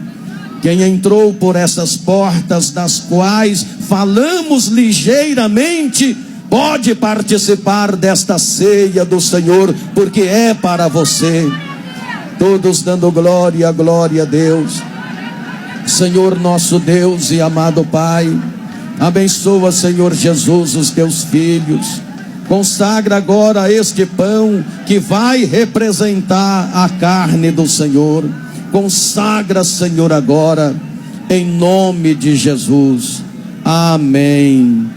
Quem entrou por essas portas das quais falamos ligeiramente, pode participar desta ceia do Senhor, porque é para você. Todos dando glória, glória a Deus. Senhor nosso Deus e amado Pai, abençoa, Senhor Jesus, os teus filhos. Consagra agora este pão que vai representar a carne do Senhor. Consagra, Senhor, agora, em nome de Jesus. Amém.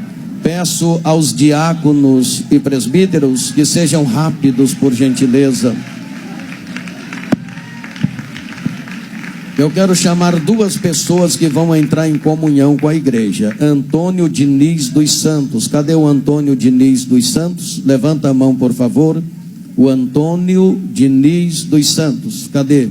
Peço aos diáconos e presbíteros que sejam rápidos, por gentileza. Eu quero chamar duas pessoas que vão entrar em comunhão com a igreja. Antônio Diniz dos Santos. Cadê o Antônio Diniz dos Santos? Levanta a mão, por favor. O Antônio Diniz dos Santos. Cadê?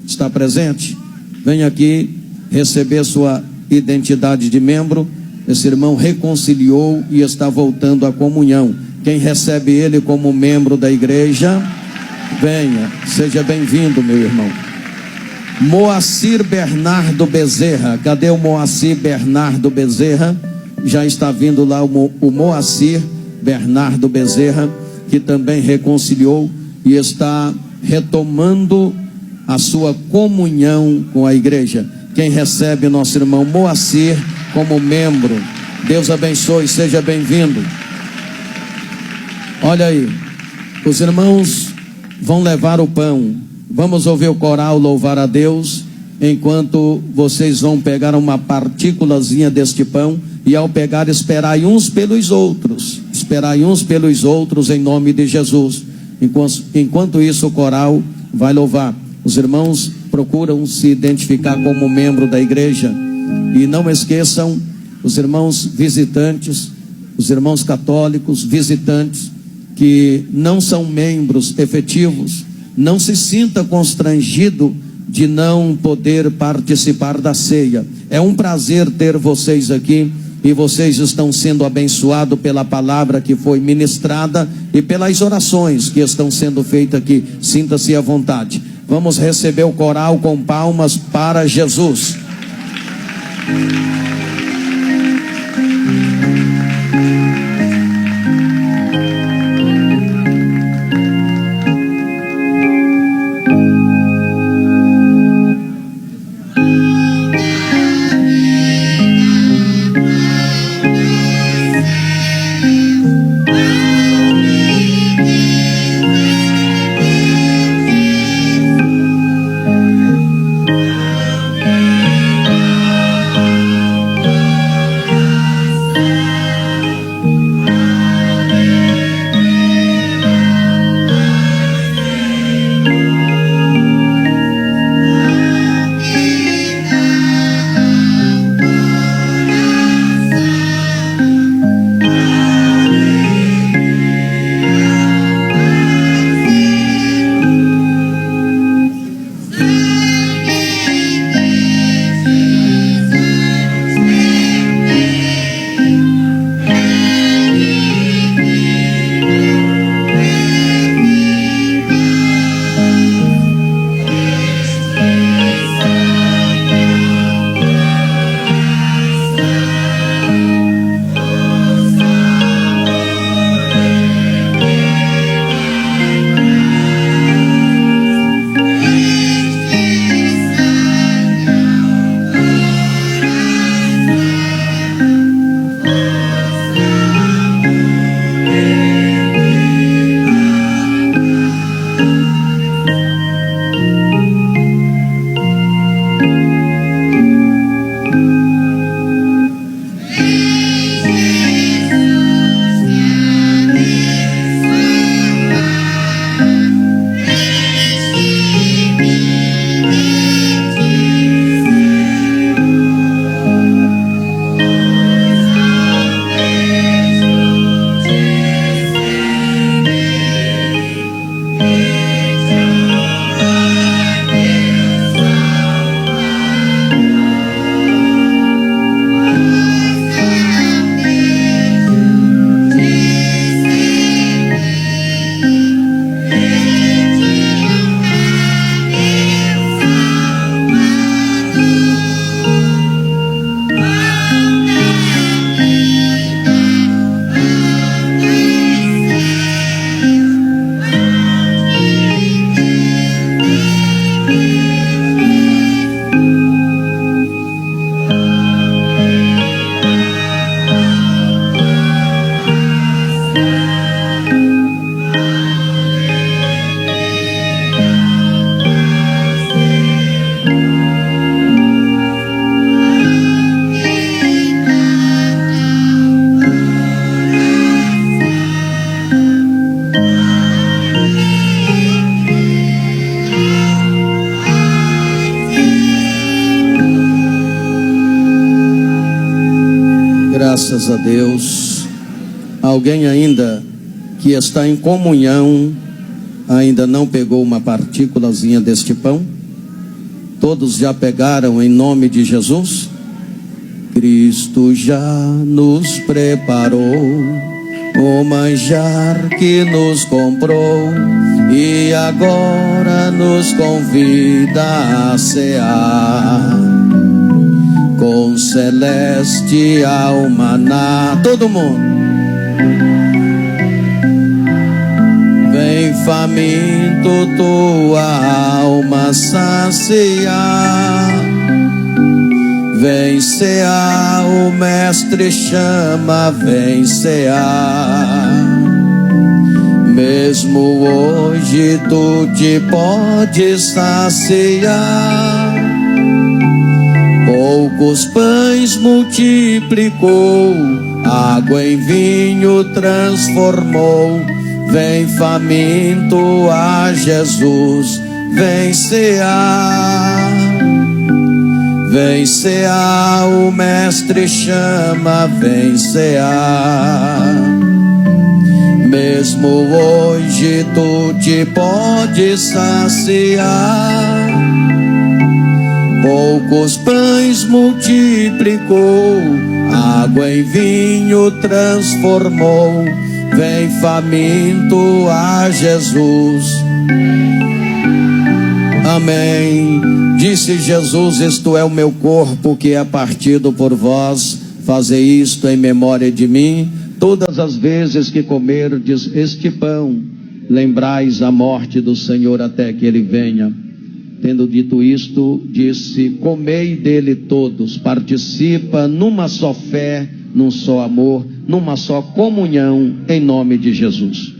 Está presente? Venha aqui receber sua identidade de membro. Esse irmão reconciliou e está voltando à comunhão. Quem recebe ele como membro da igreja, venha, seja bem-vindo, meu irmão. Moacir Bernardo Bezerra. Cadê o Moacir Bernardo Bezerra? Já está vindo lá o Moacir Bernardo Bezerra, que também reconciliou e está retomando a sua comunhão com a igreja. Quem recebe nosso irmão Moacir como membro, Deus abençoe, seja bem-vindo. Olha aí, os irmãos vão levar o pão. Vamos ouvir o coral louvar a Deus, enquanto vocês vão pegar uma partículazinha deste pão e, ao pegar, esperai uns pelos outros. Esperai uns pelos outros em nome de Jesus. Enquanto isso, o coral vai louvar. Os irmãos procuram se identificar como membro da igreja. E não esqueçam, os irmãos visitantes, os irmãos católicos visitantes, que não são membros efetivos, não se sinta constrangido de não poder participar da ceia. É um prazer ter vocês aqui, e vocês estão sendo abençoados pela palavra que foi ministrada e pelas orações que estão sendo feitas aqui. Sinta-se à vontade. Vamos receber o coral com palmas para Jesus. Graças a Deus. Alguém ainda que está em comunhão ainda não pegou uma partículazinha deste pão? Todos já pegaram em nome de Jesus? Cristo já nos preparou o manjar que nos comprou e agora nos convida a cear com celestial maná. Todo mundo vem faminto tua alma saciar. Vem cear, o mestre chama, vem cear. Mesmo hoje tu te podes saciar. Poucos pães multiplicou, água em vinho transformou. Vem faminto a Jesus, vem cear. Vem cear, o mestre chama, vem cear. Mesmo hoje tu te podes saciar. Poucos pães multiplicou, água em vinho transformou. Vem faminto a Jesus. Amém. Disse Jesus: isto é o meu corpo que é partido por vós, fazei isto em memória de mim. Todas as vezes que comerdes este pão, lembrais a morte do Senhor até que ele venha. Tendo dito isto, disse: comei dele todos. Participa numa só fé, num só amor, numa só comunhão, em nome de Jesus.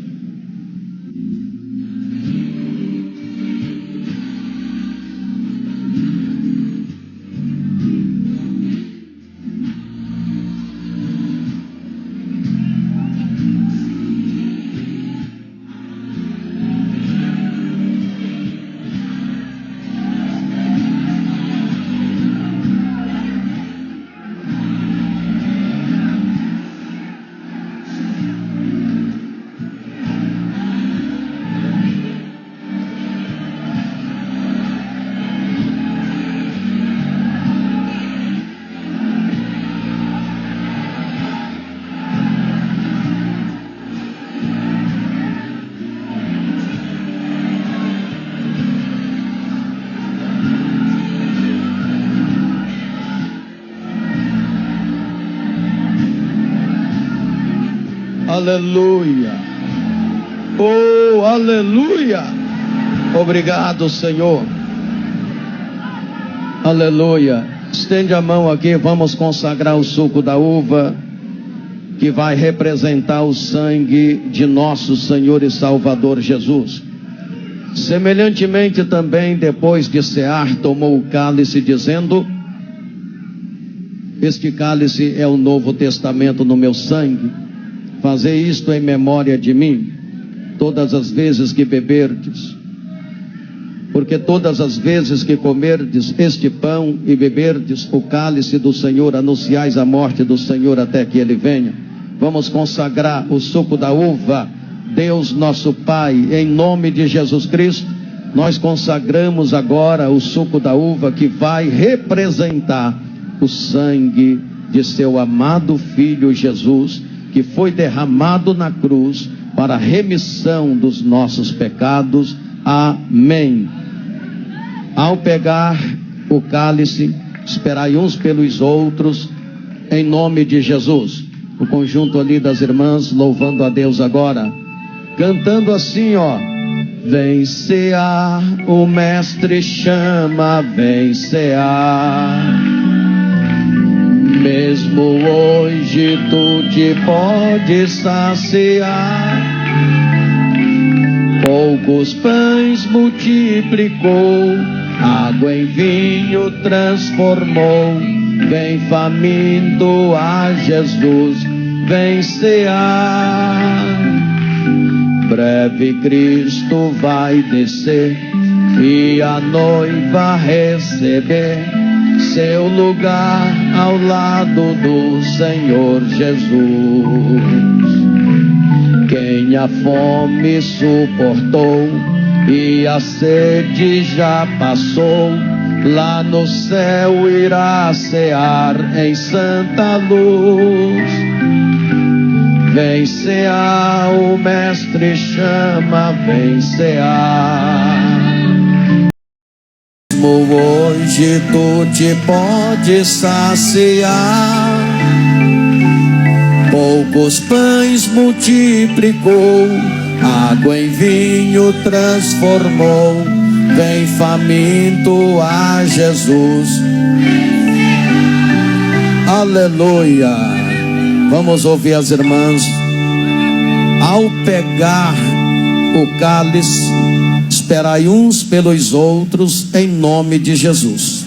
Aleluia. Oh, aleluia. Obrigado, Senhor. Aleluia. Estende a mão aqui, vamos consagrar o suco da uva, que vai representar o sangue de nosso Senhor e Salvador Jesus. Semelhantemente também, depois de cear, tomou o cálice, dizendo: este cálice é o Novo Testamento no meu sangue. Fazei isto em memória de mim, todas as vezes que beberdes. Porque todas as vezes que comerdes este pão e beberdes o cálice do Senhor, anunciais a morte do Senhor até que ele venha. Vamos consagrar o suco da uva. Deus nosso Pai, em nome de Jesus Cristo, nós consagramos agora o suco da uva, que vai representar o sangue de seu amado Filho Jesus, que foi derramado na cruz para a remissão dos nossos pecados. Amém. Ao pegar o cálice, esperai uns pelos outros, em nome de Jesus. O conjunto ali das irmãs louvando a Deus agora, cantando assim, ó: vem cear, o mestre chama, vem cear. Mesmo hoje tu te podes saciar. Poucos pães multiplicou, água em vinho transformou. Vem faminto a Jesus, vem cear. Breve Cristo vai descer e a noiva receber. seu lugar ao lado do Senhor Jesus. Quem a fome suportou e a sede já passou, lá no céu irá cear em santa luz. Vem cear, o Mestre chama, vem cear. Hoje tu te pode saciar. Poucos pães multiplicou, água em vinho transformou. Vem faminto a Jesus. Aleluia. Vamos ouvir as irmãs. Ao pegar o cálice, esperai uns pelos outros em nome de Jesus.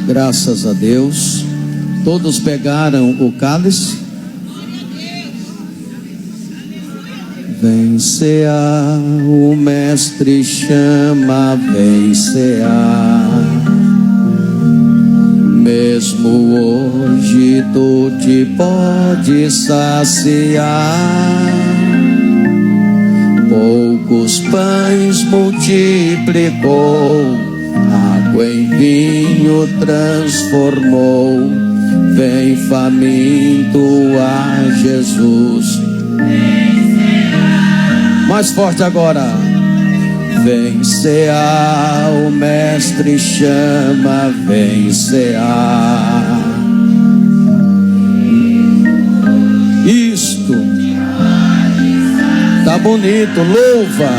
Graças a Deus. Todos pegaram o cálice. Vem cear, o Mestre chama, vem cear. Mesmo hoje tu te pode saciar. Poucos pães multiplicou, água em vinho transformou. Vem faminto a Jesus. Mais forte agora. Vem cear, o Mestre chama, vem cear. Isto tá bonito, louva.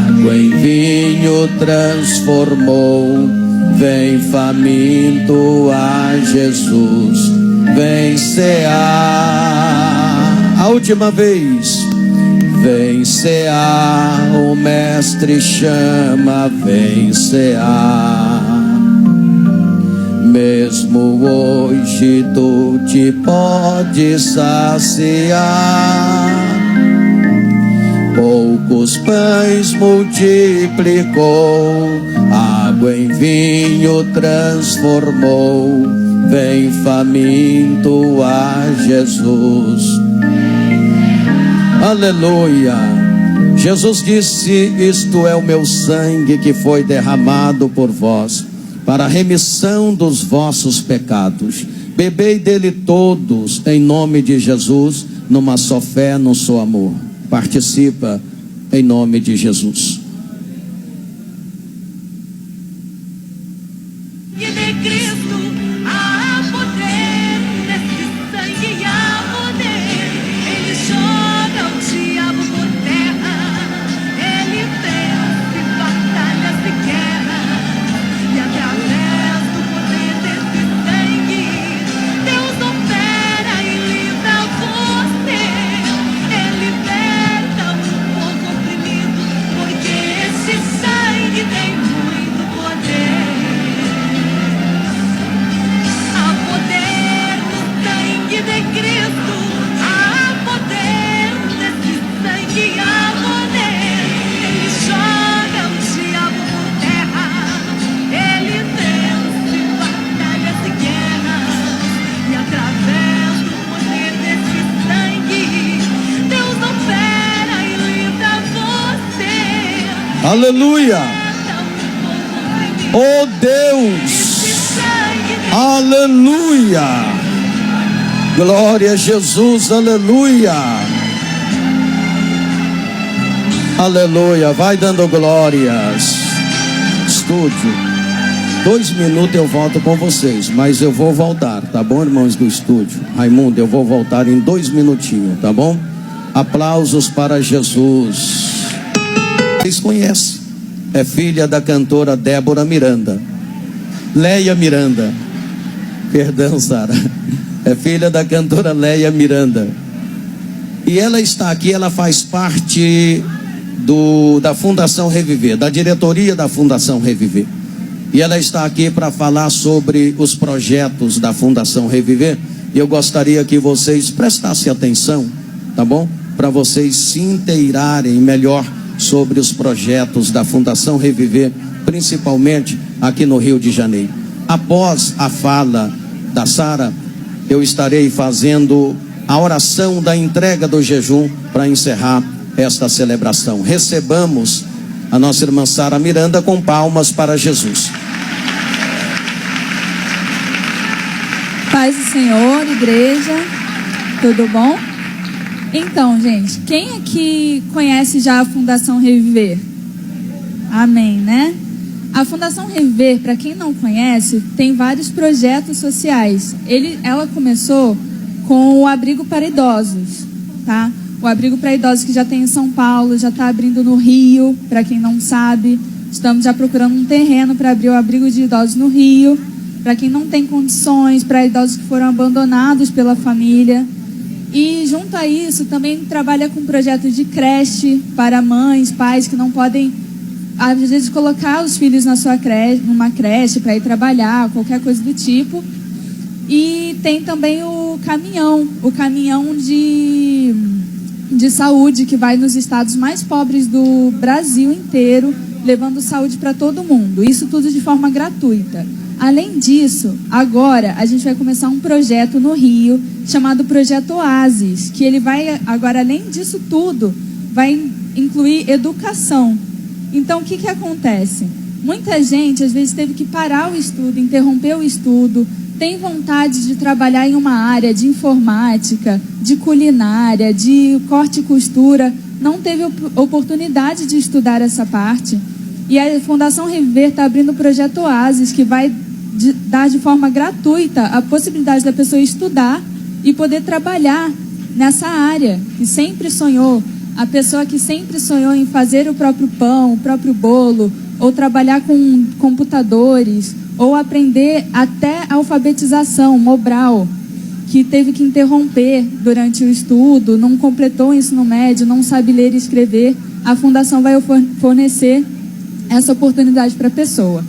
Água em vinho transformou. Vem faminto a Jesus. Vem cear. A última vez. Vem cear, o Mestre chama, vem cear. mesmo hoje tu te podes saciar. Poucos pães multiplicou, água em vinho transformou. Vem faminto a Jesus. Aleluia. Jesus disse: isto é o meu sangue que foi derramado por vós, para a remissão dos vossos pecados. Bebei dele todos, em nome de Jesus, numa só fé, num só amor. Participa em nome de Jesus. Aleluia. Oh Deus, aleluia. Glória a Jesus, aleluia. Aleluia. Vai dando glórias. Estúdio, 2 minutos eu volto com vocês, mas eu vou voltar, tá bom, irmãos do estúdio? Raimundo, eu vou voltar em 2 minutinhos, tá bom? Aplausos para Jesus. Vocês conhecem, é filha da cantora Débora Miranda, Leia Miranda, perdão, Sara, é filha da cantora Leia Miranda, e ela está aqui, ela faz parte da Fundação Reviver, da diretoria da Fundação Reviver, e ela está aqui para falar sobre os projetos da Fundação Reviver, e eu gostaria que vocês prestassem atenção, tá bom? Para vocês se inteirarem melhor sobre os projetos da Fundação Reviver, principalmente aqui no Rio de Janeiro. Após a fala da Sara, eu estarei fazendo a oração da entrega do jejum para encerrar esta celebração. Recebamos a nossa irmã Sara Miranda com palmas para Jesus. Paz do Senhor, igreja, tudo bom? Então, gente, quem aqui conhece já a Fundação Reviver? Amém, né? A Fundação Reviver, para quem não conhece, tem vários projetos sociais. Ela começou com o abrigo para idosos, tá? O abrigo para idosos que já tem em São Paulo, já está abrindo no Rio, para quem não sabe. Estamos já procurando um terreno para abrir o abrigo de idosos no Rio, para quem não tem condições, para idosos que foram abandonados pela família. E junto a isso também trabalha com projetos de creche para mães, pais que não podem, às vezes, colocar os filhos numa creche para ir trabalhar, qualquer coisa do tipo. E tem também o caminhão de saúde, que vai nos estados mais pobres do Brasil inteiro, levando saúde para todo mundo. Isso tudo de forma gratuita. Além disso, agora a gente vai começar um projeto no Rio, chamado Projeto Oasis, que ele vai, agora além disso tudo, vai incluir educação. Então, o que acontece? Muita gente, às vezes, teve que parar o estudo, interromper o estudo, tem vontade de trabalhar em uma área de informática, de culinária, de corte e costura, não teve oportunidade de estudar essa parte. E a Fundação Reviver está abrindo o Projeto Oasis, que vai dar de forma gratuita a possibilidade da pessoa estudar e poder trabalhar nessa área que sempre sonhou. A pessoa que sempre sonhou em fazer o próprio pão, o próprio bolo, ou trabalhar com computadores, ou aprender até a alfabetização, Mobral, que teve que interromper durante o estudo, não completou o ensino médio, não sabe ler e escrever. A Fundação vai fornecer essa oportunidade para a pessoa.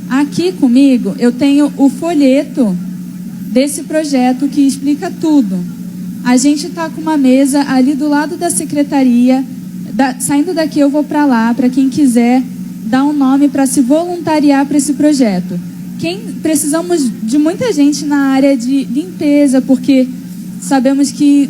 Aqui comigo eu tenho o folheto desse projeto que explica tudo. A gente está com uma mesa ali do lado da secretaria. Saindo daqui eu vou para lá, para quem quiser dar um nome para se voluntariar para esse projeto. Precisamos de muita gente na área de limpeza, porque sabemos que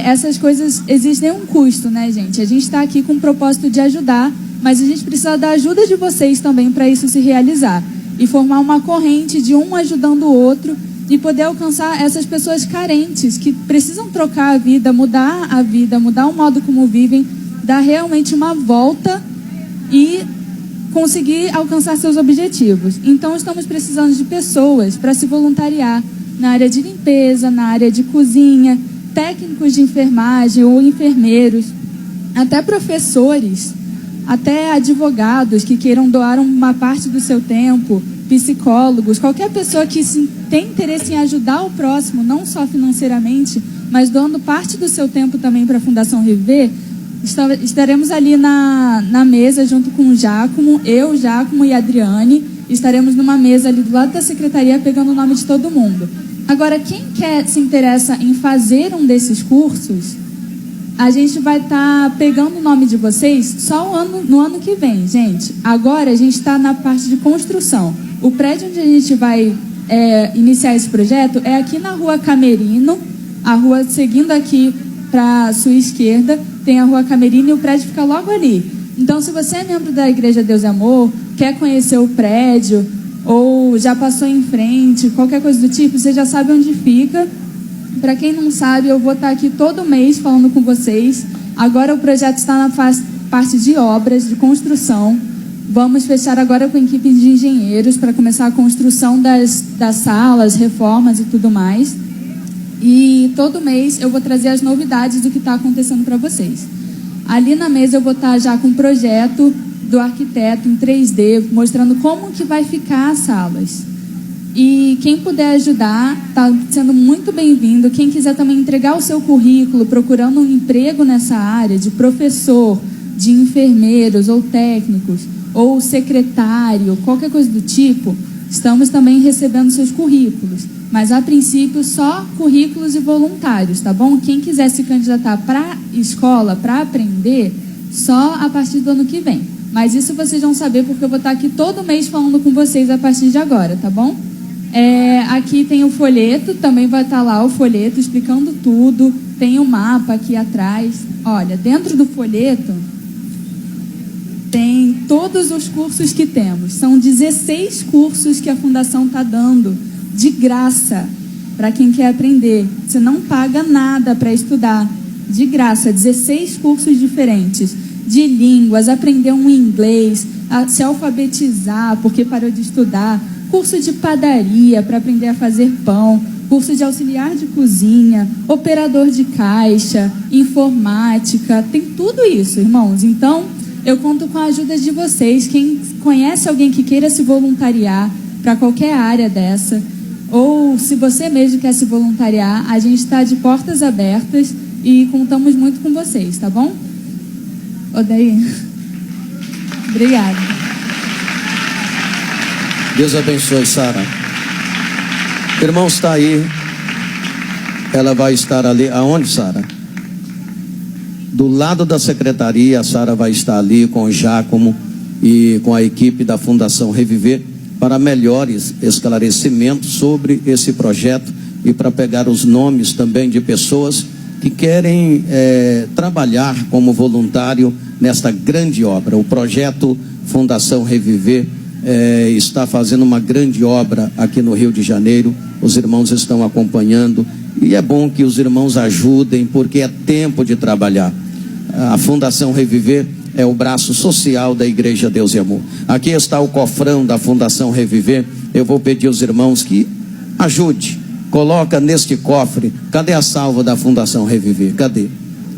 essas coisas existem um custo, né, gente? A gente está aqui com o propósito de ajudar, mas a gente precisa da ajuda de vocês também para isso se realizar. E formar uma corrente de um ajudando o outro e poder alcançar essas pessoas carentes que precisam trocar a vida, mudar o modo como vivem, dar realmente uma volta e conseguir alcançar seus objetivos. Então, estamos precisando de pessoas para se voluntariar na área de limpeza, na área de cozinha, técnicos de enfermagem ou enfermeiros, até professores, até advogados que queiram doar uma parte do seu tempo, psicólogos, qualquer pessoa que tem interesse em ajudar o próximo, não só financeiramente, mas doando parte do seu tempo também para a Fundação Reviver. Estaremos ali na mesa junto com o Jácomo, eu, Jácomo e a Adriane. Estaremos numa mesa ali do lado da secretaria pegando o nome de todo mundo. Agora, quem se interessa em fazer um desses cursos, a gente vai estar pegando o nome de vocês só no ano que vem, gente. Agora a gente está na parte de construção. O prédio onde a gente vai iniciar esse projeto é aqui na Rua Camerino, a rua seguindo aqui para a sua esquerda, tem a Rua Camerino e o prédio fica logo ali. Então, se você é membro da Igreja Deus e Amor, quer conhecer o prédio, ou já passou em frente, qualquer coisa do tipo, você já sabe onde fica. Para quem não sabe, eu vou estar aqui todo mês falando com vocês. Agora o projeto está na parte de obras, de construção. Vamos fechar agora com a equipe de engenheiros para começar a construção das salas, reformas e tudo mais. E todo mês eu vou trazer as novidades do que está acontecendo para vocês. Ali na mesa eu vou estar já com o projeto do arquiteto em 3D, mostrando como que vai ficar as salas. E quem puder ajudar, está sendo muito bem-vindo. Quem quiser também entregar o seu currículo, procurando um emprego nessa área, de professor, de enfermeiros ou técnicos, ou secretário, qualquer coisa do tipo, estamos também recebendo seus currículos. Mas, a princípio, só currículos e voluntários, tá bom? Quem quiser se candidatar para escola, para aprender, só a partir do ano que vem. Mas isso vocês vão saber, porque eu vou estar aqui todo mês falando com vocês a partir de agora, tá bom? Aqui tem o folheto, também vai estar lá o folheto explicando tudo. Tem o mapa aqui atrás. Olha, dentro do folheto tem todos os cursos que temos. São 16 cursos que a Fundação está dando de graça para quem quer aprender. Você não paga nada para estudar. De graça, 16 cursos diferentes. De línguas, aprender um inglês, se alfabetizar porque parou de estudar, curso de padaria para aprender a fazer pão, curso de auxiliar de cozinha, operador de caixa, informática, tem tudo isso, irmãos. Então, eu conto com a ajuda de vocês. Quem conhece alguém que queira se voluntariar para qualquer área dessa, ou se você mesmo quer se voluntariar, a gente está de portas abertas e contamos muito com vocês, tá bom? Odair. Obrigada. Deus abençoe, Sara. Irmão, está aí. Ela vai estar ali. Aonde, Sara? Do lado da secretaria. A Sara vai estar ali com o Jácomo e com a equipe da Fundação Reviver para melhores esclarecimentos sobre esse projeto e para pegar os nomes também de pessoas que querem trabalhar como voluntário nesta grande obra. O projeto Fundação Reviver está fazendo uma grande obra aqui no Rio de Janeiro. Os irmãos estão acompanhando e é bom que os irmãos ajudem, porque é tempo de trabalhar. A Fundação Reviver é o braço social da Igreja Deus e Amor. Aqui está o cofrão da Fundação Reviver. Eu vou pedir aos irmãos que ajude. Coloca neste cofre. Cadê a salva da Fundação Reviver? Cadê?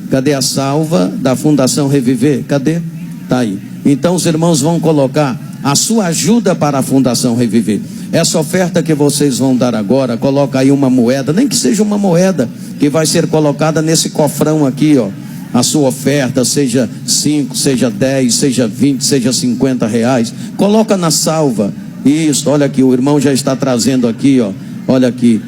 Cadê a salva da Fundação Reviver? Cadê? Está aí. Então os irmãos vão colocar a sua ajuda para a Fundação Reviver. Essa oferta que vocês vão dar agora, coloca aí uma moeda, nem que seja uma moeda, que vai ser colocada nesse cofrão aqui, ó. A sua oferta, seja 5, seja 10, seja 20, seja 50 reais. Coloca na salva Isso, olha aqui, o irmão já está trazendo aqui, ó. Olha aqui,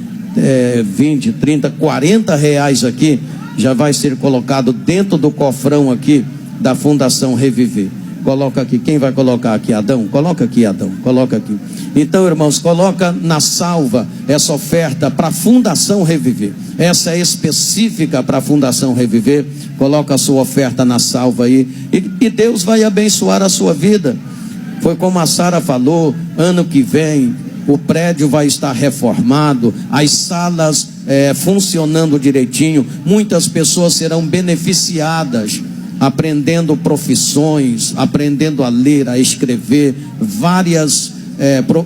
20, 30, 40 reais aqui, já vai ser colocado dentro do cofrão aqui da Fundação Reviver. Coloca aqui, quem vai colocar aqui? Adão? Coloca aqui, Adão, coloca aqui. Então, irmãos, coloca na salva essa oferta para a Fundação Reviver. Essa é específica para a Fundação Reviver. Coloca a sua oferta na salva aí, e Deus vai abençoar a sua vida. Foi como a Sara falou, ano que vem o prédio vai estar reformado, as salas funcionando direitinho, muitas pessoas serão beneficiadas, aprendendo profissões, aprendendo a ler, a escrever,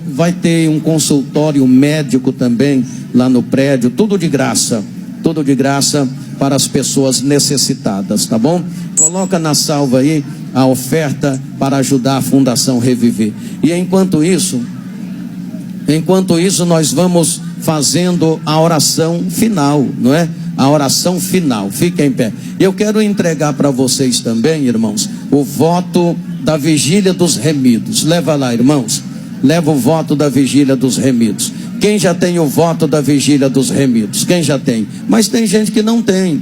vai ter um consultório médico também lá no prédio, tudo de graça para as pessoas necessitadas, tá bom? Coloca na salva aí a oferta para ajudar a Fundação Reviver. E enquanto isso nós vamos fazendo a oração final, não é? A oração final, fica em pé. Eu quero entregar para vocês também, irmãos, o voto da vigília dos remidos. Leva lá, irmãos, leva o voto da vigília dos remidos. Quem já tem o voto da vigília dos remidos? Quem já tem? Mas tem gente que não tem,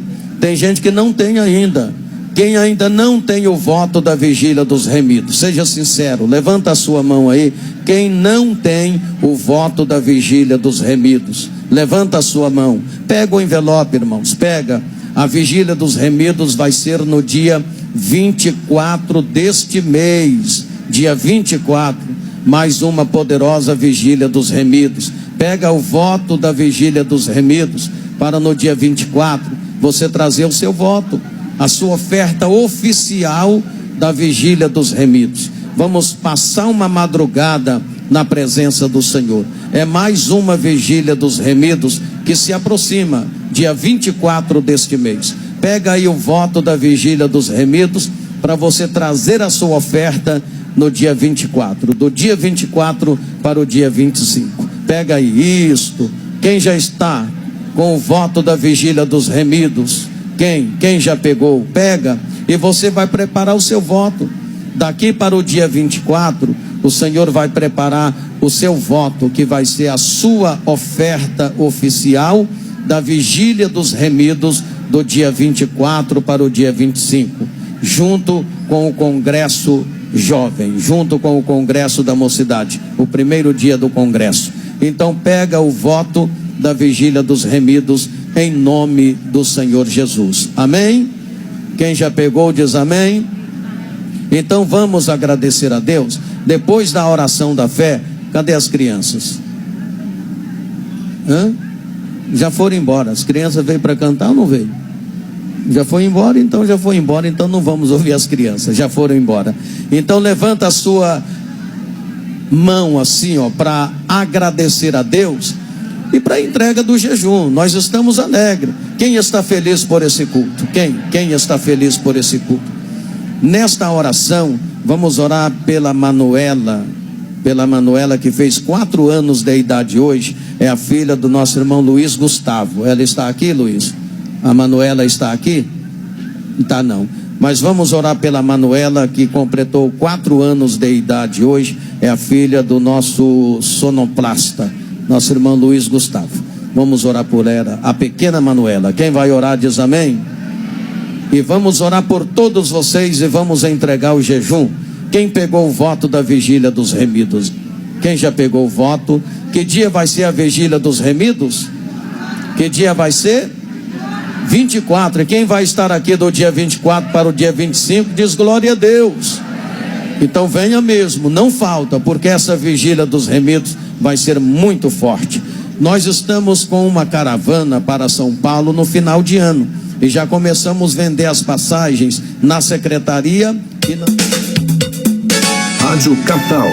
ainda. Quem ainda não tem o voto da vigília dos remidos, seja sincero, levanta a sua mão aí. Quem não tem o voto da vigília dos remidos, levanta a sua mão. Pega o envelope, irmãos, pega. A vigília dos remidos vai ser no dia 24 deste mês, dia 24, mais uma poderosa vigília dos remidos. Pega o voto da vigília dos remidos para no dia 24 você trazer o seu voto, a sua oferta oficial da vigília dos remidos. Vamos passar uma madrugada na presença do Senhor. É mais uma vigília dos remidos que se aproxima, dia 24 deste mês. Pega aí o voto da vigília dos remidos para você trazer a sua oferta no dia 24, do dia 24 para o dia 25. Pega aí isto. Quem já está com o voto da vigília dos remidos? Quem já pegou? Pega, e você vai preparar o seu voto. Daqui para o dia 24, o Senhor vai preparar o seu voto, que vai ser a sua oferta oficial da vigília dos remidos, do dia 24 para o dia 25, junto com o congresso jovem, junto com o congresso da mocidade, o primeiro dia do congresso. Então pega o voto da vigília dos remidos em nome do Senhor Jesus. Amém? Quem já pegou diz amém. Então vamos agradecer a Deus. Depois da oração da fé, cadê as crianças? Já foram embora. As crianças veio para cantar ou não veio? Já foi embora, então não vamos ouvir as crianças, já foram embora. Então levanta a sua mão assim, ó, para agradecer a Deus e para a entrega do jejum. Nós estamos alegres. Quem está feliz por esse culto? Quem está feliz por esse culto? Nesta oração, vamos orar pela Manuela, que fez 4 anos de idade hoje. É a filha do nosso irmão Luiz Gustavo. Ela está aqui, Luiz? A Manuela está aqui? Tá, não. Mas vamos orar pela Manuela, que completou 4 anos de idade hoje. É a filha do nosso sonoplasta, nosso irmão Luiz Gustavo. Vamos orar por ela, a pequena Manuela. Quem vai orar diz amém. E vamos orar por todos vocês e vamos entregar o jejum. Quem pegou o voto da vigília dos remidos? Quem já pegou o voto? Que dia vai ser a vigília dos remidos? Que dia vai ser? 24. E quem vai estar aqui do dia 24 para o dia 25 diz glória a Deus. Então venha mesmo, não falta, porque essa vigília dos remidos vai ser muito forte. Nós estamos com uma caravana para São Paulo no final de ano e já começamos a vender as passagens na secretaria e na... Rádio Capital